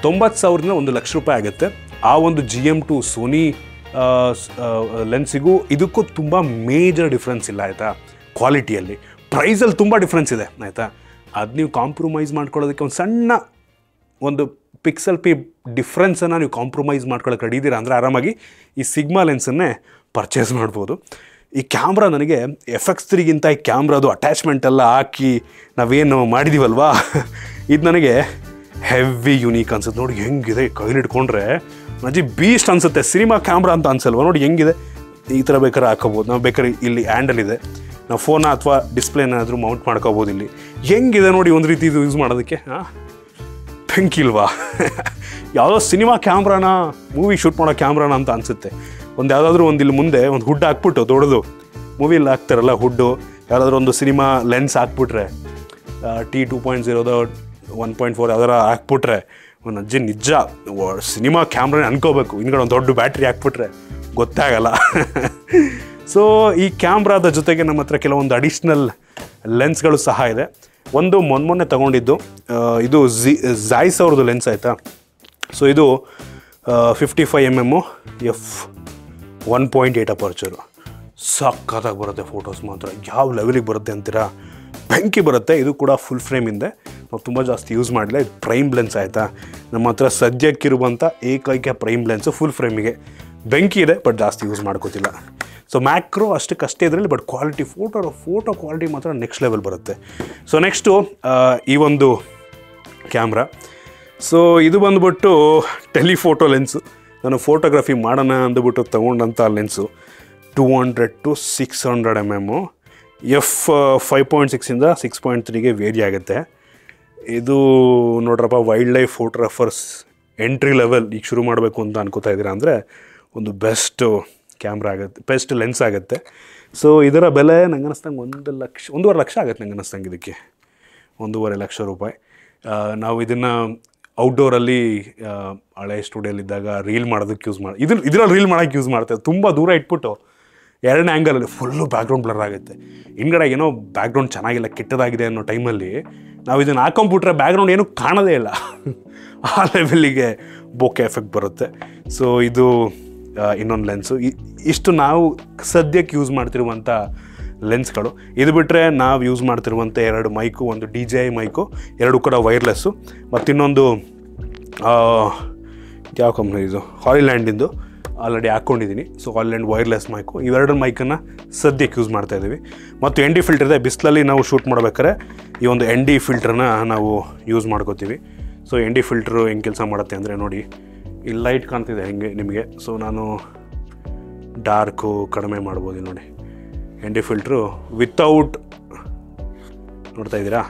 90,000ರಿಂದ 1,00,000 ರೂಪಾಯಿ ಆಗುತ್ತೆ. ಆ ಒಂದು GM2 ಸೋನಿ ಲೆನ್ಸಿಗೂ ಇದಕ್ಕೂ ತುಂಬ ಮೇಜರ್ ಡಿಫ್ರೆನ್ಸ್ ಇಲ್ಲ ಆಯಿತಾ. ಕ್ವಾಲಿಟಿಯಲ್ಲಿ, ಪ್ರೈಸಲ್ಲಿ ತುಂಬ ಡಿಫ್ರೆನ್ಸ್ ಇದೆ ಆಯಿತಾ. ಅದು ನೀವು ಕಾಂಪ್ರಮೈಸ್ ಮಾಡ್ಕೊಳ್ಳೋದಕ್ಕೆ ಒಂದು ಪಿಕ್ಸೆಲ್ ಪಿ ಡಿಫ್ರೆನ್ಸನ್ನು ನೀವು ಕಾಂಪ್ರಮೈಸ್ ಮಾಡ್ಕೊಳ್ಳೋಕೆ ರೆಡಿ ಇದ್ದೀರಾ ಅಂದರೆ ಆರಾಮಾಗಿ ಈ ಸಿಗ್ಮಾ ಲೆನ್ಸನ್ನೇ ಪರ್ಚೇಸ್ ಮಾಡ್ಬೋದು. ಈ ಕ್ಯಾಮ್ರಾ ನನಗೆ FX3ಗಿಂತ ಈ ಕ್ಯಾಮ್ರಾದು ಅಟ್ಯಾಚ್ಮೆಂಟ್ ಎಲ್ಲ ಹಾಕಿ ನಾವೇನು ಮಾಡಿದ್ದೀವಲ್ವಾ, ಇದು ನನಗೆ ಹೆವಿ ಯುನೀಕ್ ಅನ್ಸುತ್ತೆ. ನೋಡಿ ಹೆಂಗಿದೆ, ಕೈಲಿ ಇಟ್ಕೊಂಡ್ರೆ ನಜಿ ಬೀಸ್ಟ್ ಅನಿಸುತ್ತೆ. ಸಿನಿಮಾ ಕ್ಯಾಮ್ರಾ ಅಂತ ಅನ್ಸಲ್ವ, ನೋಡಿ ಹೆಂಗಿದೆ. ಈ ಥರ ಬೇಕಾದ್ರೆ ಹಾಕೋಬೋದು. ನಾವು ಬೇಕಾದ್ರೆ ಇಲ್ಲಿ ಹ್ಯಾಂಡಲ್ ಇದೆ, ನಾವು ಫೋನ ಅಥವಾ ಡಿಸ್ಪ್ಲೇನಾದರೂ ಮೌಂಟ್ ಮಾಡ್ಕೋಬೋದು. ಇಲ್ಲಿ ಹೆಂಗಿದೆ ನೋಡಿ ಒಂದು ರೀತಿ ಇದು ಯೂಸ್ ಮಾಡೋದಕ್ಕೆ. ಬೆಂಕಿಲ್ವಾ? ಯಾವುದೋ ಸಿನಿಮಾ ಕ್ಯಾಮ್ರಾನ, ಮೂವಿ ಶೂಟ್ ಮಾಡೋ ಕ್ಯಾಮ್ರಾನ ಅಂತ ಅನಿಸುತ್ತೆ. ಯಾವುದಾದ್ರೂ ಒಂದು ಇಲ್ಲಿ ಮುಂದೆ ಒಂದು ಹುಡ್ ಹಾಕ್ಬಿಟ್ಟು, ದೊಡ್ಡದು ಮೂವಿಲಿ ಹಾಕ್ತಾರಲ್ಲ ಹುಡ್ಡು, ಯಾವುದಾದ್ರೂ ಒಂದು ಸಿನಿಮಾ ಲೆನ್ಸ್ ಹಾಕ್ಬಿಟ್ರೆ, T2.0 1.4 ಯಾವ್ದಾರ ಹಾಕ್ಬಿಟ್ರೆ ಒಂದು ಅಜ್ಜಿ ನಿಜ ಸಿನಿಮಾ ಕ್ಯಾಮ್ರಾನೇ ಅನ್ಕೋಬೇಕು. ಹಿಂದ್ಗಡೆ ಒಂದು ದೊಡ್ಡ ಬ್ಯಾಟ್ರಿ ಹಾಕ್ಬಿಟ್ರೆ ಗೊತ್ತೇ ಆಗಲ್ಲ. ಸೊ ಈ ಕ್ಯಾಮ್ರಾದ ಜೊತೆಗೆ ನಮ್ಮ ಹತ್ರ ಕೆಲವೊಂದು ಅಡಿಷ್ನಲ್ ಲೆನ್ಸ್ಗಳು ಸಹ ಇದೆ. ಒಂದು ಮೊನ್ನೆ ತೊಗೊಂಡಿದ್ದು, ಇದು ಝಾಯ್ಸ್ ಅವ್ರದ್ದು ಲೆನ್ಸ್ ಆಯಿತಾ. ಸೊ ಇದು 55mm f1.8 ಅಪರ್ಚರು. ಸಕ್ಕತ್ತಾಗಿ ಬರುತ್ತೆ ಫೋಟೋಸ್ ಮಾತ್ರ. ಯಾವ ಲೆವೆಲಿಗೆ ಬರುತ್ತೆ ಅಂತೀರಾ, ಬೆಂಕಿ ಬರುತ್ತೆ. ಇದು ಕೂಡ ಫುಲ್ ಫ್ರೇಮಿಂದೆ, ನಾವು ತುಂಬ ಜಾಸ್ತಿ ಯೂಸ್ ಮಾಡಿಲ್ಲ. ಇದು ಪ್ರೈಮ್ ಲೆನ್ಸ್ ಆಯಿತಾ. ನಮ್ಮ ಹತ್ರ ಸದ್ಯಕ್ಕಿರುವಂಥ ಏಕೈಕ ಪ್ರೈಮ್ ಲೆನ್ಸು ಫುಲ್ ಫ್ರೇಮಿಗೆ. ಬೆಂಕಿ ಇದೆ ಬಟ್ ಜಾಸ್ತಿ ಯೂಸ್ ಮಾಡ್ಕೋತಿಲ್ಲ. ಸೊ ಮ್ಯಾಕ್ರೋ ಅಷ್ಟಕ್ಕಷ್ಟೇ ಇದರಲ್ಲಿ, ಬಟ್ ಕ್ವಾಲಿಟಿ ಫೋಟೋ ಕ್ವಾಲಿಟಿ ಮಾತ್ರ ನೆಕ್ಸ್ಟ್ ಲೆವೆಲ್ ಬರುತ್ತೆ. ಸೊ ನೆಕ್ಸ್ಟು ಈ ಒಂದು ಕ್ಯಾಮ್ರಾ. ಸೊ ಇದು ಬಂದುಬಿಟ್ಟು ಟೆಲಿಫೋಟೋ ಲೆನ್ಸು. ನಾನು ಫೋಟೋಗ್ರಫಿ ಮಾಡೋಣ ಅಂದ್ಬಿಟ್ಟು ತೊಗೊಂಡಂಥ ಲೆನ್ಸು 200-600 mm. ಎಫ್ 5.6ಇಂದ 6.3ಗೆ ವೇರಿ ಆಗುತ್ತೆ. ಇದು ನೋಡ್ರಪ್ಪ, wild life photographers entry level ಈಗ ಶುರು ಮಾಡಬೇಕು ಅಂತ ಅನ್ಕೋತಾ ಇದ್ದೀರಾ ಅಂದರೆ ಒಂದು ಬೆಸ್ಟ್ ಕ್ಯಾಮ್ರಾ ಆಗುತ್ತೆ, ಬೆಸ್ಟ್ ಲೆನ್ಸ್ ಆಗುತ್ತೆ. ಸೊ ಇದರ ಬೆಲೆ ನಂಗೆ ಅನ್ನಿಸ್ತಂಗೆ 1.5 ಲಕ್ಷ ಆಗುತ್ತೆ. ನಂಗೆ ಅನ್ನಿಸ್ತಂಗೆ ಇದಕ್ಕೆ 1.5 ಲಕ್ಷ ರೂಪಾಯಿ. ನಾವು ಇದನ್ನು ಔಟ್ಡೋರಲ್ಲಿ ಹಳೆ ಸ್ಟುಡಿಯೋಲಿದ್ದಾಗ ರೀಲ್ ಮಾಡೋದಕ್ಕೆ ಯೂಸ್ ಮಾಡಿ, ಇದರಲ್ಲಿ ರೀಲ್ ಮಾಡೋಕ್ಕೆ ಯೂಸ್ ಮಾಡ್ತೇವೆ. ತುಂಬ ದೂರ ಇಟ್ಬಿಟ್ಟು ಎರಡನೇ ಆ್ಯಂಗಲಲ್ಲಿ ಫುಲ್ಲು ಬ್ಯಾಕ್ಗ್ರೌಂಡ್ ಬ್ಲರ್ ಆಗುತ್ತೆ. ಹಿಂದ್ಗಡೆ ಏನೋ ಬ್ಯಾಕ್ಗ್ರೌಂಡ್ ಚೆನ್ನಾಗಿಲ್ಲ, ಕೆಟ್ಟದಾಗಿದೆ ಅನ್ನೋ ಟೈಮಲ್ಲಿ ನಾವು ಇದನ್ನು ಹಾಕೊಂಬಿಟ್ರೆ ಬ್ಯಾಕ್ಗ್ರೌಂಡ್ ಏನೂ ಕಾಣೋದೇ ಇಲ್ಲ. ಆ ಲೆವೆಲ್ಲಿಗೆ ಬೋಕೆ ಎಫೆಕ್ಟ್ ಬರುತ್ತೆ. ಸೊ ಇದು ಇನ್ನೊಂದು ಲೆನ್ಸು. ಇಷ್ಟು ನಾವು ಸದ್ಯಕ್ಕೆ ಯೂಸ್ ಮಾಡ್ತಿರುವಂಥ ಲೆನ್ಸ್ಗಳು. ಇದು ಬಿಟ್ಟರೆ ನಾವು ಯೂಸ್ ಮಾಡ್ತಿರುವಂಥ 2 ಮೈಕು, ಒಂದು DJI ಮೈಕು, 2 ಕೂಡ ವೈರ್ಲೆಸ್ಸು, ಮತ್ತು ಇನ್ನೊಂದು ಯಾವ ಕಂಪ್ನಿ ಇದು, ಹಾಲಿಲ್ಯಾಂಡಿಂದು ಆಲ್ರೆಡಿ ಹಾಕ್ಕೊಂಡಿದ್ದೀನಿ. ಸೊ ಹಾಲಿಲ್ಯಾಂಡ್ ವೈರ್ಲೆಸ್ ಮೈಕು, ಇವೆರಡು ಮೈಕನ್ನು ಸದ್ಯಕ್ಕೆ ಯೂಸ್ ಮಾಡ್ತಾಯಿದ್ದೀವಿ. ಮತ್ತು ND ಫಿಲ್ಟರ್ ಇದೆ. ಬಿಸಿಲಲ್ಲಿ ನಾವು ಶೂಟ್ ಮಾಡ್ಬೇಕಾದ್ರೆ ಈ ಒಂದು ND ಫಿಲ್ಟ್ರನ್ನ ನಾವು ಯೂಸ್ ಮಾಡ್ಕೋತೀವಿ. ಸೊ ND ಫಿಲ್ಟ್ರು ಹೆಂಗೆ ಕೆಲಸ ಮಾಡುತ್ತೆ ಅಂದರೆ ನೋಡಿ, ಈ ಲೈಟ್ ಕಾಣ್ತಿದೆ ಹೆಂಗೆ ನಿಮಗೆ. ಸೊ ನಾನು ಡಾರ್ಕು ಕಡಿಮೆ ಮಾಡ್ಬೋದು ನೋಡಿ. ND ಫಿಲ್ಟ್ರು ವಿತೌಟ್, ನೋಡ್ತಾ ಇದ್ದೀರಾ,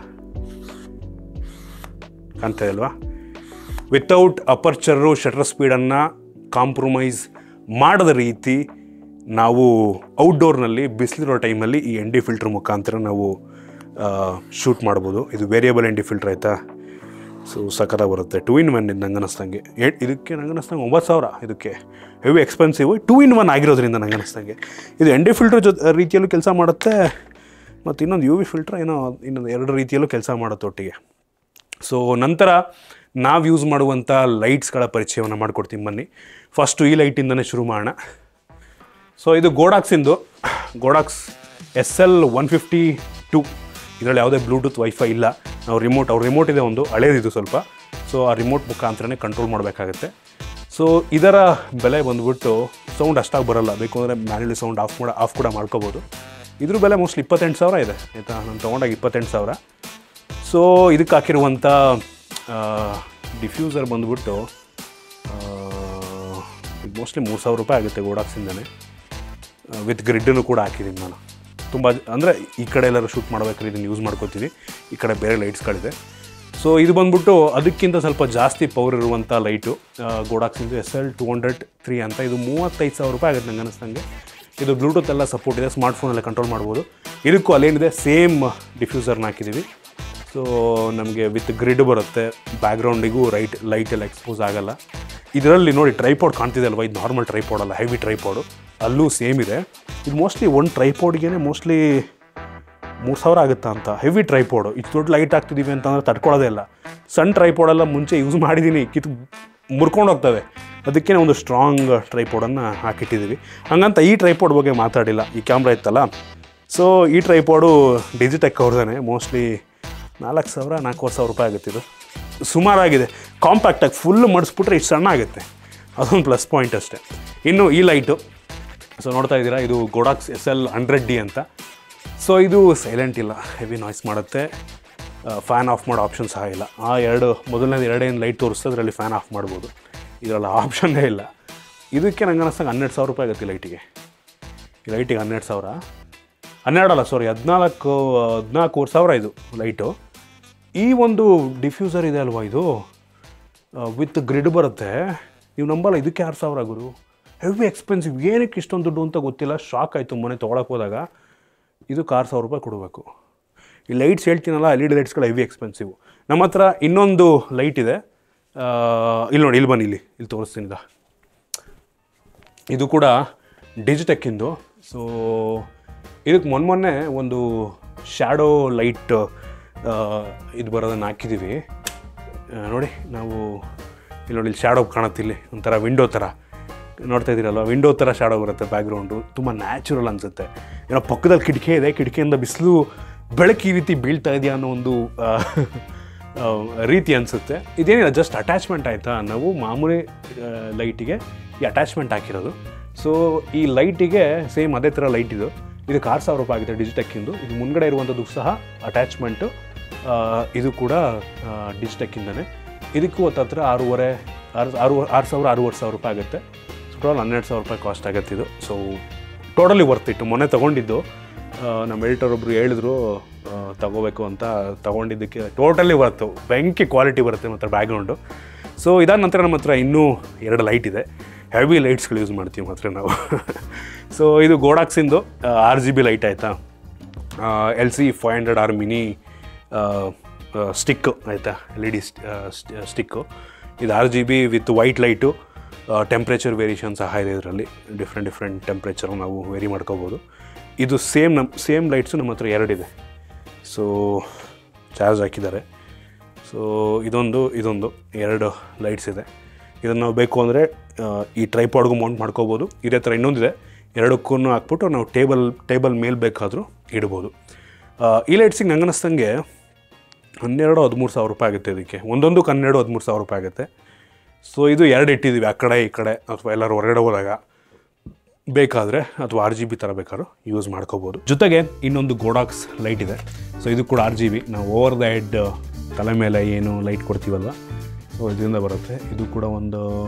ಕಾಣ್ತಾ ಇಲ್ವಾ, ವಿತೌಟ್ ಅಪರ್ಚರು ಶಟರ್ ಸ್ಪೀಡನ್ನು ಕಾಂಪ್ರಮೈಸ್ ಮಾಡದ ರೀತಿ ನಾವು ಔಟ್ಡೋರ್ನಲ್ಲಿ ಬಿಸಿಲಿರೋ ಟೈಮಲ್ಲಿ ಈ ND ಫಿಲ್ಟ್ರ್ ಮುಖಾಂತರ ನಾವು ಶೂಟ್ ಮಾಡ್ಬೋದು. ಇದು ವೇರಿಯಬಲ್ ND ಫಿಲ್ಟ್ರ್ ಆಯಿತಾ. ಸೊ ಸಖತ್ತಾಗಿ ಬರುತ್ತೆ. 2-in-1 ಇದು ನಂಗೆ ಅನ್ನಿಸ್ತಂಗೆ. ಇದಕ್ಕೆ ನಂಗೆ ಅನ್ನಿಸ್ತಂಗೆ 9,000. ಇದಕ್ಕೆ ಹೆವಿ ಎಕ್ಸ್ಪೆನ್ಸಿವ್. 2-in-1 ಆಗಿರೋದ್ರಿಂದ ನಂಗೆ ಅನ್ನಿಸ್ತಂಗೆ ಇದು ND ಫಿಲ್ಟ್ರ್ ರೀತಿಯಲ್ಲೂ ಕೆಲಸ ಮಾಡುತ್ತೆ, ಮತ್ತು ಇನ್ನೊಂದು UV ಫಿಲ್ಟ್ರ್ ಏನೋ ಇನ್ನೊಂದು 2 ರೀತಿಯಲ್ಲೂ ಕೆಲಸ ಮಾಡುತ್ತೆ ಒಟ್ಟಿಗೆ. ಸೊ ನಂತರ ನಾವು ಯೂಸ್ ಮಾಡುವಂಥ ಲೈಟ್ಸ್ಗಳ ಪರಿಚಯವನ್ನು ಮಾಡಿಕೊಡ್ತೀನಿ ಬನ್ನಿ. ಫಸ್ಟು ಈ ಲೈಟಿಂದನೇ ಶುರು ಮಾಡೋಣ. ಸೊ ಇದು ಗೋಡಾಕ್ಸಿಂದು, ಗೋಡಾಕ್ಸ್ SL152. ಇದರಲ್ಲಿ ಯಾವುದೇ ಬ್ಲೂಟೂತ್ ವೈಫೈ ಇಲ್ಲ. ನಾವು ಅವ್ರ ರಿಮೋಟ್ ಇದೆ, ಒಂದು ಹಳೇದಿದು ಸ್ವಲ್ಪ. ಸೊ ಆ ರಿಮೋಟ್ ಮುಖಾಂತರನೇ ಕಂಟ್ರೋಲ್ ಮಾಡಬೇಕಾಗತ್ತೆ. ಸೊ ಇದರ ಬೆಲೆ ಬಂದುಬಿಟ್ಟು ಸೌಂಡ್ ಅಷ್ಟಾಗಿ ಬರೋಲ್ಲ, ಬೇಕು ಅಂದರೆ ಮ್ಯಾನ್ಯಲಿ ಸೌಂಡ್ ಆಫ್ ಕೂಡ ಮಾಡ್ಕೋಬೋದು. ಇದ್ರ ಬೆಲೆ ಮೋಸ್ಟ್ಲಿ 28,000 ಇದೆ ಆಯಿತಾ. ನಾನು ತೊಗೊಂಡಾಗ 28,000. ಸೊ ಇದಕ್ಕೆ ಹಾಕಿರುವಂಥ ಡಿಫ್ಯೂಸರ್ ಬಂದುಬಿಟ್ಟು ಮೋಸ್ಟ್ಲಿ 3,000 ರೂಪಾಯಿ ಆಗುತ್ತೆ ಗೋಡಾಕ್ಸಿಂದನೇ. ವಿತ್ ಗ್ರಿಡ್ಡನ್ನು ಕೂಡ ಹಾಕಿದ್ದೀನಿ ನಾನು. ತುಂಬ ಅಂದರೆ ಈ ಕಡೆ ಎಲ್ಲರೂ ಶೂಟ್ ಮಾಡ್ಬೇಕಾದ್ರೆ ಇದನ್ನು ಯೂಸ್ ಮಾಡ್ಕೋತೀವಿ. ಈ ಕಡೆ ಬೇರೆ ಲೈಟ್ಸ್ಗಳಿದೆ. ಸೊ ಇದು ಬಂದ್ಬಿಟ್ಟು ಅದಕ್ಕಿಂತ ಸ್ವಲ್ಪ ಜಾಸ್ತಿ ಪವರ್ ಇರುವಂಥ ಲೈಟು, ಗೋಡಾಕ್ಸಿಂದು SL203 ಅಂತ. ಇದು 35,000 ರೂಪಾಯಿ ಆಗುತ್ತೆ ನಂಗೆ ಅನ್ನಿಸ್ತಂಗೆ. ಇದು ಬ್ಲೂಟೂತ್ ಎಲ್ಲ ಸಪೋರ್ಟ್ ಇದೆ, ಸ್ಮಾರ್ಟ್ಫೋನೆಲ್ಲ ಕಂಟ್ರೋಲ್ ಮಾಡ್ಬೋದು. ಇದಕ್ಕೂ ಅಲ್ಲೇನಿದೆ ಸೇಮ್ ಡಿಫ್ಯೂಸರ್ನ ಹಾಕಿದ್ದೀವಿ. ಸೊ ನಮಗೆ ವಿತ್ ಗ್ರಿಡ್ ಬರುತ್ತೆ, ಬ್ಯಾಕ್ಗ್ರೌಂಡಿಗೂ ಲೈಟ್ ಎಲ್ಲ ಎಕ್ಸ್ಪೋಸ್ ಆಗೋಲ್ಲ. ಇದರಲ್ಲಿ ನೋಡಿ ಟ್ರೈಪಾಡ್ ಕಾಣ್ತಿದೆ ಅಲ್ವಾ, ಇದು ನಾರ್ಮಲ್ ಟ್ರೈಪಾಡ್ ಅಲ್ಲ, ಹೆವಿ ಟ್ರೈಪಾಡು. ಅಲ್ಲೂ ಸೇಮ್ ಇದೆ. ಇದು ಮೋಸ್ಟ್ಲಿ ಒಂದು ಟ್ರೈಪಾಡ್ಗೆ ಮೋಸ್ಟ್ಲಿ 3,000 ಆಗುತ್ತಾ ಅಂತ. Heavy tripod. ಇಷ್ಟು ದೊಡ್ಡ ಲೈಟ್ ಹಾಕ್ತಿದ್ದೀವಿ ಅಂತಂದರೆ ತಡ್ಕೊಳ್ಳೋದೇ ಇಲ್ಲ. ಸಣ್ಣ ಟ್ರೈಪಾಡೆಲ್ಲ ಮುಂಚೆ ಯೂಸ್ ಮಾಡಿದ್ದೀನಿ, ಮುರ್ಕೊಂಡು ಹೋಗ್ತವೆ. ಅದಕ್ಕೆ ಒಂದು ಸ್ಟ್ರಾಂಗ್ ಟ್ರೈಪಾಡನ್ನು ಹಾಕಿಟ್ಟಿದ್ದೀವಿ. ಹಾಗಂತ ಈ ಟ್ರೈಪಾಡ್ ಬಗ್ಗೆ ಮಾತಾಡಿಲ್ಲ, ಈ ಕ್ಯಾಮ್ರಾ ಇತ್ತಲ್ಲ. ಸೊ ಈ ಟ್ರೈಪಾಡು ಡಿಜಿಟೆಕ್ ಅವ್ರದೇ. ಮೋಸ್ಟ್ಲಿ 4,000-4,500 ರೂಪಾಯಿ ಆಗುತ್ತೆ. ಇದು ಸುಮಾರಾಗಿದೆ, ಕಾಂಪ್ಯಾಕ್ಟಾಗಿ ಫುಲ್ ಮಡಿಸ್ಬಿಟ್ರೆ ಇಷ್ಟು ಸಣ್ಣ ಆಗುತ್ತೆ. ಅದೊಂದು ಪ್ಲಸ್ ಪಾಯಿಂಟ್ ಅಷ್ಟೇ. ಇನ್ನು ಈ ಲೈಟು, ಸೊ ನೋಡ್ತಾ ಇದ್ದೀರಾ, ಇದು ಗೋಡಾಕ್ಸ್ SL100D ಅಂತ. ಸೊ ಇದು ಸೈಲೆಂಟ್ ಇಲ್ಲ, ಹೆವಿ ನಾಯ್ಸ್ ಮಾಡುತ್ತೆ. ಫ್ಯಾನ್ ಆಫ್ ಮಾಡೋ ಆಪ್ಷನ್ ಸಹ ಇಲ್ಲ. ಆ ಮೊದಲನೇದು ಎರಡೇನು ಲೈಟ್ ತೋರಿಸ್ತದೆ, ಅದರಲ್ಲಿ ಫ್ಯಾನ್ ಆಫ್ ಮಾಡ್ಬೋದು. ಇದರಲ್ಲಿ ಆಪ್ಷನ್ನೇ ಇಲ್ಲ. ಇದಕ್ಕೆ ನಂಗೆ ಅನ್ನಿಸ್ದಂಗೆ 12,000 ರೂಪಾಯಿ ಆಗುತ್ತೆ ಲೈಟಿಗೆ. ಈ ಲೈಟಿಗೆ 12,000, 12 ಅಲ್ಲ ಸಾರಿ 14,000 ಇದು ಲೈಟು. ಈ ಒಂದು ಡಿಫ್ಯೂಸರ್ ಇದೆ ಅಲ್ವಾ, ಇದು ವಿತ್ ಗ್ರಿಡ್ ಬರುತ್ತೆ. ನೀವು ನಂಬಲ್ಲ, ಇದಕ್ಕೆ 6,000 ಗುರು. Heavy expensive. ಏನಕ್ಕೆ ಇಷ್ಟೊಂದು ದುಡ್ಡು ಅಂತ ಗೊತ್ತಿಲ್ಲ. ಶಾಕ್ ಆಯಿತು ಮೊನ್ನೆ ತೊಗೊಳಕ್ಕೆ ಹೋದಾಗ. ಇದಕ್ಕೆ 6,000 ರೂಪಾಯಿ ಕೊಡಬೇಕು. ಈ ಲೈಟ್ಸ್ ಹೇಳ್ತೀನಲ್ಲ, LED ಲೈಟ್ಸ್ಗಳು ಹೆವಿ ಎಕ್ಸ್ಪೆನ್ಸಿವ್. ನಮ್ಮ ಹತ್ರ ಇನ್ನೊಂದು ಲೈಟ್ ಇದೆ, ಇಲ್ಲಿ ನೋಡಿ, ಇಲ್ಲಿ ಬನ್ನಿ, ಇಲ್ಲಿ ತೋರಿಸ್ತೀನಿ. ಇದು ಕೂಡ ಡಿಜಿಟೆಕ್ಕಿಂದು. ಸೊ ಇದಕ್ಕೆ ಮೊನ್ನೆ ಒಂದು ಶ್ಯಾಡೋ ಲೈಟ್ ಇದು ಬರೋದನ್ನು ಹಾಕಿದ್ದೀವಿ ನೋಡಿ. ನಾವು ಇಲ್ಲಿ ನೋಡಿ, ಇಲ್ಲಿ ಶ್ಯಾಡೋ ಕಾಣುತ್ತೆ, ಇಲ್ಲಿ ಒಂಥರ ವಿಂಡೋ ಥರ ನೋಡ್ತಾ ಇದ್ದೀರಲ್ವ, ವಿಂಡೋ ಥರ ಶ್ಯಾಡೋ ಬರುತ್ತೆ. ಬ್ಯಾಕ್ಗ್ರೌಂಡು ತುಂಬ ನ್ಯಾಚುರಲ್ ಅನಿಸುತ್ತೆ. ಏನೋ ಪಕ್ಕದಲ್ಲಿ ಕಿಟಕಿ ಇದೆ, ಕಿಟಕಿಯಿಂದ ಬಿಸಿಲು ಬೆಳಕು ಈ ರೀತಿ ಬೀಳ್ತಾ ಇದೆಯಾ ಅನ್ನೋ ಒಂದು ರೀತಿ ಅನಿಸುತ್ತೆ. ಇದೇನಿಲ್ಲ, ಜಸ್ಟ್ ಅಟ್ಯಾಚ್ಮೆಂಟ್ ಆಯಿತಾ. ನಾವು ಮಾಮೂಲಿ ಲೈಟಿಗೆ ಈ ಅಟ್ಯಾಚ್ಮೆಂಟ್ ಹಾಕಿರೋದು. ಸೊ ಈ ಲೈಟಿಗೆ ಸೇಮ್ ಅದೇ ಥರ ಲೈಟ್ ಇದು. ಇದಕ್ಕೆ 6,000 ರೂಪಾಯಿ ಆಗಿದೆ ಡಿಜಿಟೆಕ್ಕಿಂದು. ಇದು ಮುಂದ್ಗಡೆ ಇರುವಂಥದ್ದು ಸಹ ಅಟ್ಯಾಚ್ಮೆಂಟು. ಇದು ಕೂಡ ಡಿಜಿಟೆಕ್ಕಿಂದನೇ. ಇದಕ್ಕೂ ಹತ್ತಿರ 6,000-6,500 ರೂಪಾಯಿ ಆಗುತ್ತೆ. ಸೊ ಟೋಟಲ್ 12,000 ರೂಪಾಯಿ ಕಾಸ್ಟ್ ಆಗುತ್ತೆ ಇದು. ಸೊ ಟೋಟಲಿ ವರ್ತ್ ಇಟ್ಟು. ಮೊನ್ನೆ ತೊಗೊಂಡಿದ್ದು ನಮ್ಮ ಎಡಿಟರ್ ಒಬ್ಬರು ಹೇಳಿದ್ರು ತಗೋಬೇಕು ಅಂತ. ತೊಗೊಂಡಿದ್ದಕ್ಕೆ ಟೋಟಲಿ ಬರುತ್ತೆ, ಬೆಂಕಿ ಕ್ವಾಲಿಟಿ ಬರುತ್ತೆ ಮತ್ತು ಬ್ಯಾಕ್ಗ್ರೌಂಡು. ಸೊ ಇದಾದ ನಂತರ ನಮ್ಮ ಹತ್ರ ಇನ್ನೂ 2 ಲೈಟ್ ಇದೆ. ಹೆವಿ ಲೈಟ್ಸ್ಗಳು ಯೂಸ್ ಮಾಡ್ತೀವಿ ಮಾತ್ರ ನಾವು. ಸೊ ಇದು ಗೋಡಾಕ್ಸಿಂದು RGB ಲೈಟ್ ಆಯಿತಾ, LC 500R ಮಿನಿ ಸ್ಟಿಕ್ಕು ಆಯಿತಾ, LED ಸ್ಟಿಕ್ಕು. ಇದು RGB with white light. Temperature variation ಸಹ ಇದೆ ಇದರಲ್ಲಿ, ಡಿಫ್ರೆಂಟ್ ಟೆಂಪ್ರೇಚರ್ ನಾವು ವೇರಿ ಮಾಡ್ಕೋಬೋದು. ಇದು ಸೇಮ್ ಲೈಟ್ಸು ನಮ್ಮ ಹತ್ರ 2 ಇದೆ. ಸೊ ಚಾರ್ಜ್ ಹಾಕಿದ್ದಾರೆ. ಸೊ ಇದೊಂದು 2 ಲೈಟ್ಸ್ ಇದೆ. ಇದನ್ನು ನಾವು ಬೇಕು ಅಂದರೆ ಈ ಟ್ರೈಪಾಡ್ಗೂ ಮೌಂಟ್ ಮಾಡ್ಕೋಬೋದು. ಇದೇ ಥರ ಇನ್ನೊಂದಿದೆ, 2ಕ್ಕೂ ಹಾಕ್ಬಿಟ್ಟು ನಾವು ಟೇಬಲ್ ಮೇಲೆ ಬೇಕಾದರೂ ಇಡ್ಬೋದು. ಈ ಲೈಟ್ಸಿಗೆ ನಂಗೆ ಅನ್ನಿಸ್ತಂಗೆ 12-13 ಸಾವಿರ ರೂಪಾಯಿ ಆಗುತ್ತೆ. ಇದಕ್ಕೆ ಒಂದೊಂದಕ್ಕೆ 12-13 ಸಾವಿರ ರೂಪಾಯಿ ಆಗುತ್ತೆ. ಸೊ ಇದು 2 ಇಟ್ಟಿದ್ದೀವಿ, ಆ ಕಡೆ ಈ ಕಡೆ, ಅಥವಾ ಎಲ್ಲರೂ ಹೊರಗಡೆ ಹೋದಾಗ ಬೇಕಾದರೆ, ಅಥವಾ RGB ಥರ ಬೇಕಾದ್ರೂ ಯೂಸ್ ಮಾಡ್ಕೋಬೋದು. ಜೊತೆಗೆ ಇನ್ನೊಂದು ಗೋಡಾಕ್ಸ್ ಲೈಟ್ ಇದೆ. ಸೊ ಇದು ಕೂಡ RGB. ನಾವು ಓವರ್ ದ ಹೆಡ್ ತಲೆ ಮೇಲೆ ಏನು ಲೈಟ್ ಕೊಡ್ತೀವಲ್ವ, ಸೊ ಇದರಿಂದ ಬರುತ್ತೆ. ಇದು ಕೂಡ ಒಂದು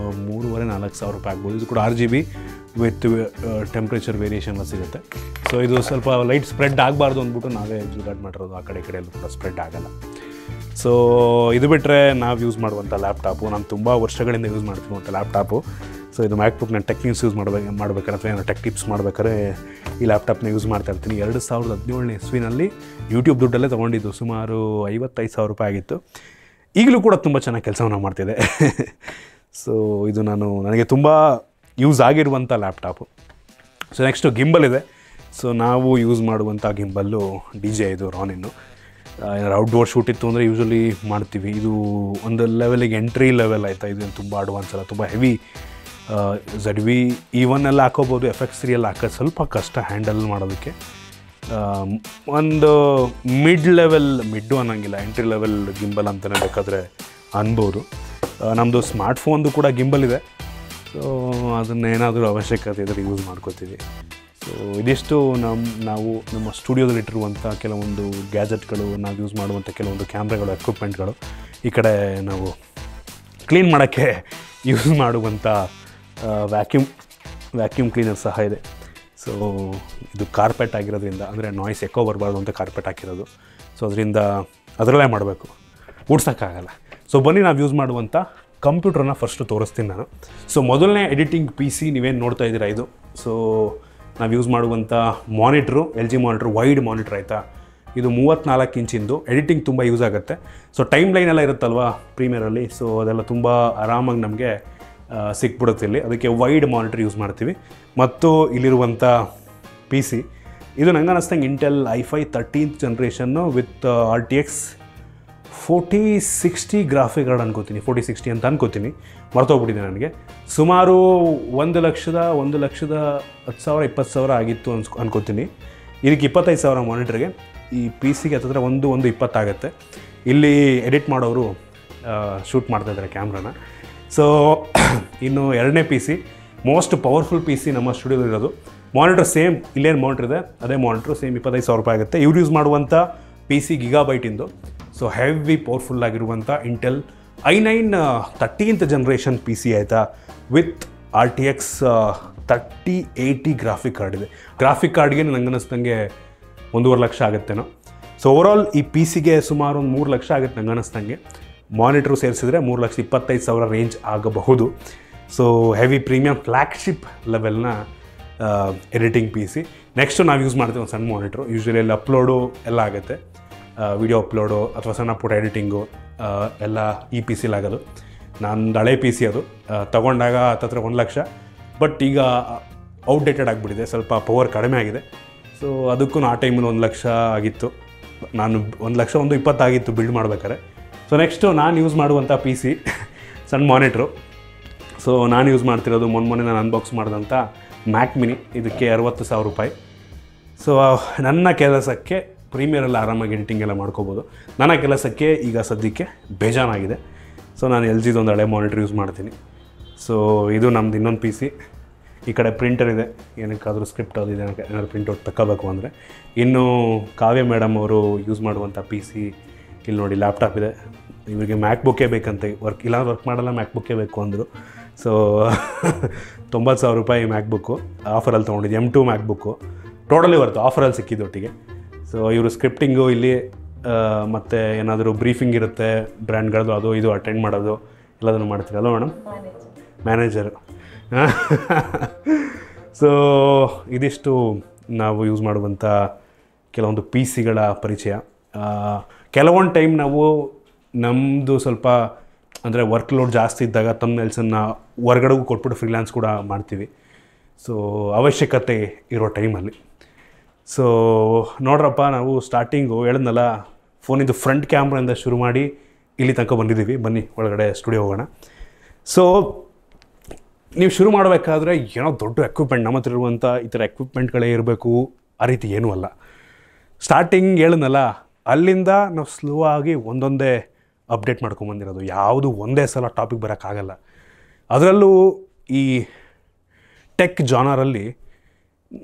3,500-4 ಸಾವಿರ ರೂಪಾಯಿ ಆಗ್ಬೋದು. ಇದು ಕೂಡ RGB ವಿತ್ ಟೆಂಪ್ರೇಚರ್ ವೇರಿಯೇಷನ್ ಸಿಗುತ್ತೆ. ಸೊ ಇದು ಸ್ವಲ್ಪ ಲೈಟ್ ಸ್ಪ್ರೆಡ್ ಆಗಬಾರ್ದು ಅಂದ್ಬಿಟ್ಟು ನಾವೇ ಜುಗಾಡ್ ಮಾಡಿರೋದು. ಆ ಕಡೆ ಈ ಕಡೆಯಲ್ಲೂ ಕೂಡ ಸ್ಪ್ರೆಡ್ ಆಗೋಲ್ಲ. ಸೊ ಇದು ಬಿಟ್ಟರೆ ನಾವು ಯೂಸ್ ಮಾಡುವಂಥ ಲ್ಯಾಪ್ಟಾಪು, ನಾನು ತುಂಬ ವರ್ಷಗಳಿಂದ ಯೂಸ್ ಮಾಡ್ತಿರುವಂಥ ಲ್ಯಾಪ್ಟಾಪು. ಸೊ ಇದು ಮ್ಯಾಕ್ಬುಕ್. ನಾನು ಟೆಕ್ನಿಕ್ಸ್ ಯೂಸ್ ಮಾಡ್ಬೇಕಾದ್ರೆ ಅಥವಾ ಏನೋ ಟೆಕ್ ಟಿಪ್ಸ್ ಮಾಡ್ಬೇಕಾದ್ರೆ ಈ ಲ್ಯಾಪ್ಟಾಪ್ನ ಯೂಸ್ ಮಾಡ್ತಾಯಿರ್ತೀನಿ. 2017ನೇ ಇಸ್ವಿನಲ್ಲಿ ಯೂಟ್ಯೂಬ್ ದುಡ್ಡಲ್ಲೇ ತೊಗೊಂಡಿದ್ದು. ಸುಮಾರು 55 ಸಾವಿರ ರೂಪಾಯಿ ಆಗಿತ್ತು. ಈಗಲೂ ಕೂಡ ತುಂಬ ಚೆನ್ನಾಗಿ ಕೆಲಸವನ್ನು ಮಾಡ್ತಿದೆ. ಸೊ ಇದು ನನಗೆ ತುಂಬ ಯೂಸ್ ಆಗಿರುವಂಥ ಲ್ಯಾಪ್ಟಾಪು. ಸೊ ನೆಕ್ಸ್ಟು ಗಿಂಬಲ್ ಇದೆ. ಸೊ ನಾವು ಯೂಸ್ ಮಾಡುವಂಥ ಗಿಂಬಲ್ಲು DJI ಇದು ರಾನಿನ್ನು. ಏನಾದ್ರು ಔಟ್ಡೋರ್ ಶೂಟ್ ಇತ್ತು ಅಂದರೆ ಯೂಶ್ವಲಿ ಮಾಡ್ತೀವಿ. ಇದು ಒಂದು ಲೆವೆಲಿಗೆ ಎಂಟ್ರಿ ಲೆವೆಲ್ ಆಯಿತಾ. ಇದು ತುಂಬ ಅಡ್ವಾನ್ಸ್ ಅಲ್ಲ, ತುಂಬ ಹೆವಿ. ZV E1 ಎಲ್ಲ ಹಾಕೋಬೋದು, FX3 ಎಲ್ಲ ಹಾಕೋದು ಸ್ವಲ್ಪ ಕಷ್ಟ ಹ್ಯಾಂಡಲ್ ಮಾಡೋದಕ್ಕೆ. ಒಂದು ಮಿಡ್ಡು ಅನ್ನೋಂಗಿಲ್ಲ, ಎಂಟ್ರಿ ಲೆವೆಲ್ ಗಿಂಬಲ್ ಅಂತಲೇ ಬೇಕಾದರೆ ಅನ್ಬೋದು. ನಮ್ಮದು ಸ್ಮಾರ್ಟ್ಫೋನ್ದು ಕೂಡ ಗಿಂಬಲ್ ಇದೆ. ಸೊ ಅದನ್ನೇನಾದರೂ ಅವಶ್ಯಕತೆ ಇದ್ದರೆ ಯೂಸ್ ಮಾಡ್ಕೋತೀವಿ. ಸೊ ಇದಿಷ್ಟು ನಾವು ನಮ್ಮ ಸ್ಟುಡಿಯೋದಲ್ಲಿಟ್ಟಿರುವಂಥ ಕೆಲವೊಂದು ಗ್ಯಾಜೆಟ್ಗಳು, ನಾವು ಯೂಸ್ ಮಾಡುವಂಥ ಕೆಲವೊಂದು ಕ್ಯಾಮ್ರಾಗಳು, ಎಕ್ವಿಪ್ಮೆಂಟ್ಗಳು. ಈ ಕಡೆ ನಾವು ಕ್ಲೀನ್ ಮಾಡೋಕ್ಕೆ ಯೂಸ್ ಮಾಡುವಂಥ ವ್ಯಾಕ್ಯೂಮ್ ಕ್ಲೀನರ್ ಸಹ ಇದೆ. ಸೊ ಇದು ಕಾರ್ಪೆಟ್ ಆಗಿರೋದ್ರಿಂದ, ಅಂದರೆ ನಾಯ್ಸ್ ಎಕೋ ಬರಬಾರ್ದು ಅಂತ ಕಾರ್ಪೆಟ್ ಹಾಕಿರೋದು. ಸೊ ಅದರಲ್ಲೇ ಮಾಡಬೇಕು, ಓಡ್ಸೋಕ್ಕಾಗಲ್ಲ. ಸೊ ಬನ್ನಿ ನಾವು ಯೂಸ್ ಮಾಡುವಂಥ ಕಂಪ್ಯೂಟ್ರನ್ನ ಫಸ್ಟು ತೋರಿಸ್ತೀನಿ ನಾನು. ಸೊ ಮೊದಲನೇ ಎಡಿಟಿಂಗ್ PC ನೀವೇನು ನೋಡ್ತಾ ಇದ್ದೀರಾ ಇದು. ಸೊ ನಾವು ಯೂಸ್ ಮಾಡುವಂಥ monitor LG monitor, wide monitor ಆಯಿತಾ. ಇದು 34 ಇಂಚಿಂದು. ಎಡಿಟಿಂಗ್ ತುಂಬ ಯೂಸ್ ಆಗುತ್ತೆ. ಸೊ ಟೈಮ್ ಲೈನ್ ಎಲ್ಲ ಇರುತ್ತಲ್ವ ಪ್ರೀಮಿಯರಲ್ಲಿ, ಸೊ ಅದೆಲ್ಲ ತುಂಬ ಆರಾಮಾಗಿ ನಮಗೆ ಸಿಕ್ಬಿಡುತ್ತೆ ಇಲ್ಲಿ. ಅದಕ್ಕೆ ವೈಡ್ ಮಾನಿಟ್ರ್ ಯೂಸ್ ಮಾಡ್ತೀವಿ. ಮತ್ತು ಇಲ್ಲಿರುವಂಥ PC ಇದು ನಂಗೆ ಅನ್ನಿಸ್ತಂಗೆ Intel i5 13th generation with RTX 4060 graphic card ಅನ್ಕೋತೀನಿ, 4060 ಅಂತ ಅನ್ಕೋತೀನಿ, ಮರ್ತೋಗ್ಬಿಟ್ಟಿದೆ ನನಗೆ. ಸುಮಾರು 1,10,20,000 ಆಗಿತ್ತು ಅನ್ಕೋತೀನಿ. ಇದಕ್ಕೆ 25,000 ಮಾನಿಟ್ರಿಗೆ. ಈ PC ಗೆ ಹತ್ತಿರ 120 ಆಗುತ್ತೆ. ಇಲ್ಲಿ ಎಡಿಟ್ ಮಾಡೋರು ಶೂಟ್ ಮಾಡ್ತಾಯಿದ್ದಾರೆ ಕ್ಯಾಮ್ರಾನ. ಸೊ ಇನ್ನು 2ನೇ PC, ಮೋಸ್ಟ್ ಪವರ್ಫುಲ್ PC ನಮ್ಮ ಸ್ಟುಡಿಯೋದಲ್ಲಿರೋದು. ಮಾನಿಟ್ರ್ ಸೇಮ್, ಇಲ್ಲೇನು ಮಾನಿಟ್ರ್ ಇದೆ ಅದೇ ಮಾನಿಟ್ರು, ಸೇಮ್ 25,000 ರೂಪಾಯಿ ಆಗುತ್ತೆ. ಇವ್ರು ಯೂಸ್ ಮಾಡುವಂಥ PC GB. So heavy powerful ಆಗಿರುವಂಥ Intel i9 13th generation PC ಆಯಿತಾ, ವಿತ್ RTX 3080 ಗ್ರಾಫಿಕ್ ಕಾರ್ಡ್ ಇದೆ. ಗ್ರಾಫಿಕ್ ಕಾರ್ಡ್ಗೆ ನಂಗೆ ಅನ್ನಿಸ್ದಂಗೆ 1.5 ಲಕ್ಷ ಆಗುತ್ತೇನೋ. ಸೊ ಓವರಾಲ್ ಈ PC ಗೆ ಸುಮಾರು ಒಂದು 3 ಲಕ್ಷ ಆಗುತ್ತೆ ನಂಗೆ ಅನ್ನಿಸ್ದಂಗೆ. ಮಾನಿಟ್ರು ಸೇರಿಸಿದ್ರೆ 3,25,000 ರೇಂಜ್ ಆಗಬಹುದು. ಸೊ ಹೆವಿ ಪ್ರೀಮಿಯಂ ಫ್ಲ್ಯಾಗ್ಶಿಪ್ ಲೆವೆಲ್ನ ಎಡಿಟಿಂಗ್ PC. ನೆಕ್ಸ್ಟು ನಾವು ಯೂಸ್ ಮಾಡ್ತೀವಿ ಒಂದು ಸಣ್ಣ ಮಾನಿಟ್ರು. ಯೂಶ್ವಲಿ ಎಲ್ಲ ಅಪ್ಲೋಡು ಎಲ್ಲ ಆಗುತ್ತೆ, ವಿಡಿಯೋ ಅಪ್ಲೋಡು ಅಥವಾ ಸಣ್ಣ ಪುಟ್ಟ ಎಡಿಟಿಂಗು ಎಲ್ಲ ಈ PC ಆಗೋದು. ನಂದು ಹಳೆ PC ಅದು, ತೊಗೊಂಡಾಗ ಹತ್ತತ್ರ 1 ಲಕ್ಷ. ಬಟ್ ಈಗ ಔಟ್ಡೇಟೆಡ್ ಆಗಿಬಿಟ್ಟಿದೆ, ಸ್ವಲ್ಪ ಪವರ್ ಕಡಿಮೆ ಆಗಿದೆ. ಸೊ ಅದಕ್ಕೂ ಆ ಟೈಮಲ್ಲಿ 1 ಲಕ್ಷ ಆಗಿತ್ತು. ನಾನು 1,20,000 ಆಗಿತ್ತು ಬಿಲ್ಡ್ ಮಾಡ್ಬೇಕಾದ್ರೆ. ಸೊ ನೆಕ್ಸ್ಟು ನಾನು ಯೂಸ್ ಮಾಡುವಂಥ PC ಸಣ್ಣ ಮಾನಿಟ್ರು. ಸೊ ನಾನು ಯೂಸ್ ಮಾಡ್ತಿರೋದು ಮೊನ್ನೆ ನಾನು ಅನ್ಬಾಕ್ಸ್ ಮಾಡಿದಂಥ ಮ್ಯಾಕ್ ಮಿನಿ. ಇದಕ್ಕೆ 60,000 ರೂಪಾಯಿ. ಸೊ ನನ್ನ ಕೆಲಸಕ್ಕೆ ಪ್ರೀಮಿಯರಲ್ಲಿ ಆರಾಮಾಗಿ ಎಡಿಟಿಂಗ್ ಎಲ್ಲ ಮಾಡ್ಕೋಬೋದು. ನನ್ನ ಕೆಲಸಕ್ಕೆ ಈಗ ಸದ್ಯಕ್ಕೆ ಬೇಜಾನಾಗಿದೆ. ಸೊ ನಾನು LGದು ಒಂದು ಹಳೆ ಮಾನಿಟ್ರ್ ಯೂಸ್ ಮಾಡ್ತೀನಿ. ಸೊ ಇದು ನಮ್ಮದು ಇನ್ನೊಂದು PC. ಈ ಕಡೆ ಪ್ರಿಂಟರ್ ಇದೆ, ಏನಕ್ಕಾದರೂ ಸ್ಕ್ರಿಪ್ಟ್ ಅದಿದೆ, ಏನಾದ್ರು ಪ್ರಿಂಟೌಟ್ ತಗೋಬೇಕು ಅಂದರೆ. ಇನ್ನು ಕಾವ್ಯ ಮೇಡಮ್ ಅವರು ಯೂಸ್ ಮಾಡುವಂಥ PC ಇಲ್ಲಿ ನೋಡಿ ಲ್ಯಾಪ್ಟಾಪ್ ಇದೆ. ಇವರಿಗೆ ಮ್ಯಾಕ್ಬುಕ್ಕೇ ಬೇಕಂತೆ, ಇಲ್ಲ ವರ್ಕ್ ಮಾಡಲ್ಲ, ಮ್ಯಾಕ್ಬುಕ್ಕೇ ಬೇಕು ಅಂದರು. ಸೊ 90,000 ರೂಪಾಯಿ ಮ್ಯಾಕ್ಬುಕ್ಕು ಆಫರಲ್ಲಿ ತೊಗೊಂಡಿದ್ದು, M2 ಮ್ಯಾಕ್ಬುಕ್ಕು. ಟೋಟಲಿ ಬರುತ್ತೆ, ಆಫರಲ್ಲಿ ಸಿಕ್ಕಿದ್ದು ಒಟ್ಟಿಗೆ. ಸೊ ಇವರು ಸ್ಕ್ರಿಪ್ಟಿಂಗು ಇಲ್ಲಿ ಮತ್ತು ಏನಾದರೂ ಬ್ರೀಫಿಂಗ್ ಇರುತ್ತೆ ಬ್ರ್ಯಾಂಡ್ಗಳದ್ದು, ಅದು ಇದು ಅಟೆಂಡ್ ಮಾಡೋದು ಎಲ್ಲದನ್ನು ಮಾಡ್ತೀರಲ್ಲ ಮೇಡಮ್? ಮ್ಯಾನೇಜರು. ಸೊ ಇದಿಷ್ಟು ನಾವು ಯೂಸ್ ಮಾಡುವಂಥ ಕೆಲವೊಂದು ಪಿ ಸಿಗಳ ಪರಿಚಯ. ಕೆಲವೊಂದು ಟೈಮ್ ನಾವು ನಮ್ಮದು ಸ್ವಲ್ಪ ಅಂದರೆ ವರ್ಕ್ ಲೋಡ್ ಜಾಸ್ತಿ ಇದ್ದಾಗ ಥಂಬ್ನೇಲ್ಸನ್ನು ಹೊರ್ಗಡೆಗೂ ಕೊಟ್ಬಿಟ್ಟು ಫ್ರೀಲ್ಯಾನ್ಸ್ ಕೂಡ ಮಾಡ್ತೀವಿ. ಸೊ ಅವಶ್ಯಕತೆ ಇರೋ ಟೈಮಲ್ಲಿ. ಸೊ ನೋಡ್ರಪ್ಪ, ನಾವು ಸ್ಟಾರ್ಟಿಂಗು ಹೇಳಿದ್ನಲ್ಲ, ಫೋನಿಂದು ಫ್ರಂಟ್ ಕ್ಯಾಮ್ರಾಯಿಂದ ಶುರು ಮಾಡಿ ಇಲ್ಲಿ ತನಕ ಬಂದಿದ್ದೀವಿ. ಬನ್ನಿ ಒಳಗಡೆ ಸ್ಟುಡಿಯೋ ಹೋಗೋಣ. ಸೊ ನೀವು ಶುರು ಮಾಡಬೇಕಾದ್ರೆ ಏನೋ ದೊಡ್ಡ ಎಕ್ವಿಪ್ಮೆಂಟ್, ನಮ್ಮ ಹತ್ರ ಇರುವಂಥ ಈ ಥರ ಎಕ್ವಿಪ್ಮೆಂಟ್ಗಳೇ ಇರಬೇಕು ಆ ರೀತಿ ಏನೂ ಅಲ್ಲ. ಸ್ಟಾರ್ಟಿಂಗ್ ಹೇಳಿದ್ನಲ್ಲ, ಅಲ್ಲಿಂದ ನಾವು ಸ್ಲೋ ಆಗಿ ಒಂದೊಂದೇ ಅಪ್ಡೇಟ್ ಮಾಡ್ಕೊಂಬಂದಿರೋದು. ಯಾವುದು ಒಂದೇ ಸಲ ಟಾಪಿಕ್ ಬರೋಕ್ಕಾಗಲ್ಲ. ಅದರಲ್ಲೂ ಈ ಟೆಕ್ ಜಾನರಲ್ಲಿ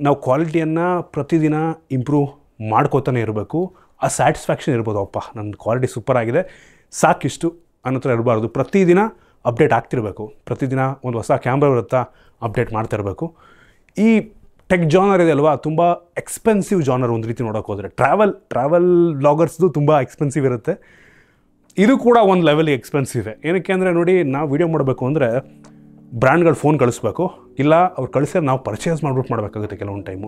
ನಾವು ಕ್ವಾಲಿಟಿಯನ್ನು ಪ್ರತಿದಿನ ಇಂಪ್ರೂವ್ ಮಾಡ್ಕೋತಾನೆ ಇರಬೇಕು. ಆ ಸ್ಯಾಟಿಸ್ಫ್ಯಾಕ್ಷನ್ ಇರ್ಬೋದು, ಅಪ್ಪ ನನ್ನ ಕ್ವಾಲಿಟಿ ಸೂಪರ್ ಆಗಿದೆ ಸಾಕಿಷ್ಟು ಅನ್ನೋ ಥರ ಇರಬಾರ್ದು. ಪ್ರತಿದಿನ ಅಪ್ಡೇಟ್ ಆಗ್ತಿರಬೇಕು. ಪ್ರತಿದಿನ ಒಂದು ಹೊಸ ಕ್ಯಾಮ್ರಾ ಇರುತ್ತಾ ಅಪ್ಡೇಟ್ ಮಾಡ್ತಾ ಇರಬೇಕು. ಈ ಟೆಕ್ ಜಾನರ್ ಇದೆ ಅಲ್ವಾ, ತುಂಬ ಎಕ್ಸ್ಪೆನ್ಸಿವ್ ಜಾನರ್ ಒಂದು ರೀತಿ ನೋಡೋಕೆ ಹೋದರೆ. ಟ್ರಾವೆಲ್ ವ್ಲಾಗರ್ಸ್ದು ತುಂಬ ಎಕ್ಸ್ಪೆನ್ಸಿವ್ ಇರುತ್ತೆ. ಇದು ಕೂಡ ಒಂದು ಲೆವೆಲಿಗೆ ಎಕ್ಸ್ಪೆನ್ಸಿವ್. ಏನಕ್ಕೆ ಅಂದರೆ ನೋಡಿ, ನಾವು ವೀಡಿಯೋ ಮಾಡಬೇಕು ಅಂದರೆ ಬ್ರ್ಯಾಂಡ್ಗಳು ಫೋನ್ ಕಳಿಸ್ಬೇಕು, ಇಲ್ಲ ಅವ್ರು ಕಳಿಸಿದ್ರೆ ನಾವು ಪರ್ಚೇಸ್ ಮಾಡ್ಬಿಟ್ಟು ಮಾಡಬೇಕಾಗುತ್ತೆ ಕೆಲವೊಂದು ಟೈಮು,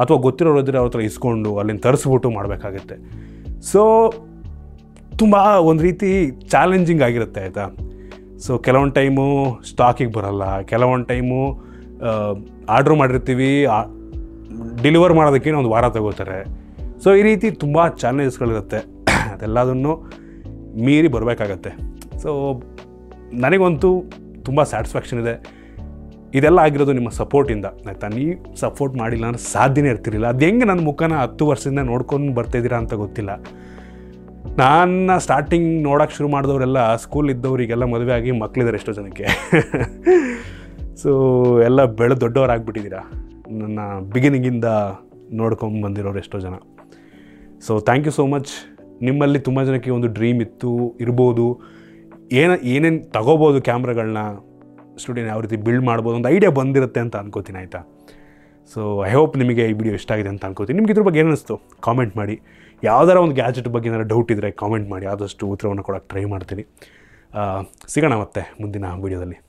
ಅಥವಾ ಗೊತ್ತಿರೋರಿದ್ರೆ ಅವ್ರ ಹತ್ರ ಇಸ್ಕೊಂಡು ಅಲ್ಲಿಂದ ತರಿಸ್ಬಿಟ್ಟು ಮಾಡಬೇಕಾಗುತ್ತೆ. ಸೊ ತುಂಬ ಒಂದು ರೀತಿ ಚಾಲೆಂಜಿಂಗ್ ಆಗಿರುತ್ತೆ, ಆಯಿತಾ. ಸೊ ಕೆಲವೊಂದು ಟೈಮು ಸ್ಟಾಕಿಗೆ ಬರೋಲ್ಲ, ಕೆಲವೊಂದು ಟೈಮು ಆರ್ಡ್ರ್ ಮಾಡಿರ್ತೀವಿ, ಡೆಲಿವರ್ ಮಾಡೋದಕ್ಕೆ ಒಂದು ವಾರ ತಗೋತಾರೆ. ಸೊ ಈ ರೀತಿ ತುಂಬ ಚಾಲೆಂಜಸ್ಗಳಿರುತ್ತೆ. ಅದೆಲ್ಲದನ್ನು ಮೀರಿ ಬರಬೇಕಾಗತ್ತೆ. ಸೊ ನನಗಂತೂ ತುಂಬ ಸ್ಯಾಟಿಸ್ಫ್ಯಾಕ್ಷನ್ ಇದೆ. ಇದೆಲ್ಲ ಆಗಿರೋದು ನಿಮ್ಮ ಸಪೋರ್ಟಿಂದ, ಆಯಿತಾ. ನೀವು ಸಪೋರ್ಟ್ ಮಾಡಿಲ್ಲ ಅಂದರೆ ಸಾಧ್ಯನೇ ಇರ್ತಿರಲಿಲ್ಲ. ಅದು ಹೆಂಗೆ ನನ್ನ ಮುಖನ 10 ವರ್ಷದಿಂದ ನೋಡ್ಕೊಂಡು ಬರ್ತಾಯಿದ್ದೀರಾ ಅಂತ ಗೊತ್ತಿಲ್ಲ. ನಾನು ಸ್ಟಾರ್ಟಿಂಗ್ ನೋಡೋಕ್ಕೆ ಶುರು ಮಾಡಿದವರೆಲ್ಲ ಸ್ಕೂಲ್ ಇದ್ದವರಿಗೆಲ್ಲ ಮದುವೆ ಆಗಿ ಮಕ್ಕಳಿದ್ದಾರೆ ಎಷ್ಟೋ ಜನಕ್ಕೆ. ಸೊ ಎಲ್ಲ ದೊಡ್ಡವರಾಗ್ಬಿಟ್ಟಿದ್ದೀರಾ, ನನ್ನ ಬಿಗಿನಿಂಗಿಂದ ನೋಡ್ಕೊಂಡು ಬಂದಿರೋರು ಎಷ್ಟೋ ಜನ. So thank you so much. ನಿಮ್ಮಲ್ಲಿ ತುಂಬ ಜನಕ್ಕೆ ಒಂದು ಡ್ರೀಮ್ ಇರ್ಬೋದು, ಏನೇನು ತಗೋಬೋದು ಕ್ಯಾಮ್ರಾಗಳನ್ನ, ಸ್ಟುಡಿಯೋನ ಯಾವ ರೀತಿ ಬಿಲ್ಡ್ ಮಾಡ್ಬೋದು, ಒಂದು ಐಡಿಯಾ ಬಂದಿರುತ್ತೆ ಅಂತ ಅನ್ಕೋತೀನಿ, ಆಯಿತಾ. ಸೊ ಐ ಹೋಪ್ ನಿಮಗೆ ಈ ವಿಡಿಯೋ ಇಷ್ಟ ಆಗಿದೆ ಅಂತ ಅನ್ಕೋತೀನಿ. ನಿಮ್ಗೆ ಇದ್ರ ಬಗ್ಗೆ ಏನಿಸ್ತು ಕಾಮೆಂಟ್ ಮಾಡಿ. ಯಾವ್ದಾರ ಒಂದು ಗ್ಯಾಜೆಟ್ ಬಗ್ಗೆ ಏನಾದ್ರು ಡೌಟ್ ಇದ್ದರೆ ಕಾಮೆಂಟ್ ಮಾಡಿ, ಆದಷ್ಟು ಉತ್ತರವನ್ನು ಕೊಡೋಕ್ಕೆ ಟ್ರೈ ಮಾಡ್ತೀನಿ. ಸಿಗೋಣ ಮತ್ತೆ ಮುಂದಿನ ವೀಡಿಯೋದಲ್ಲಿ.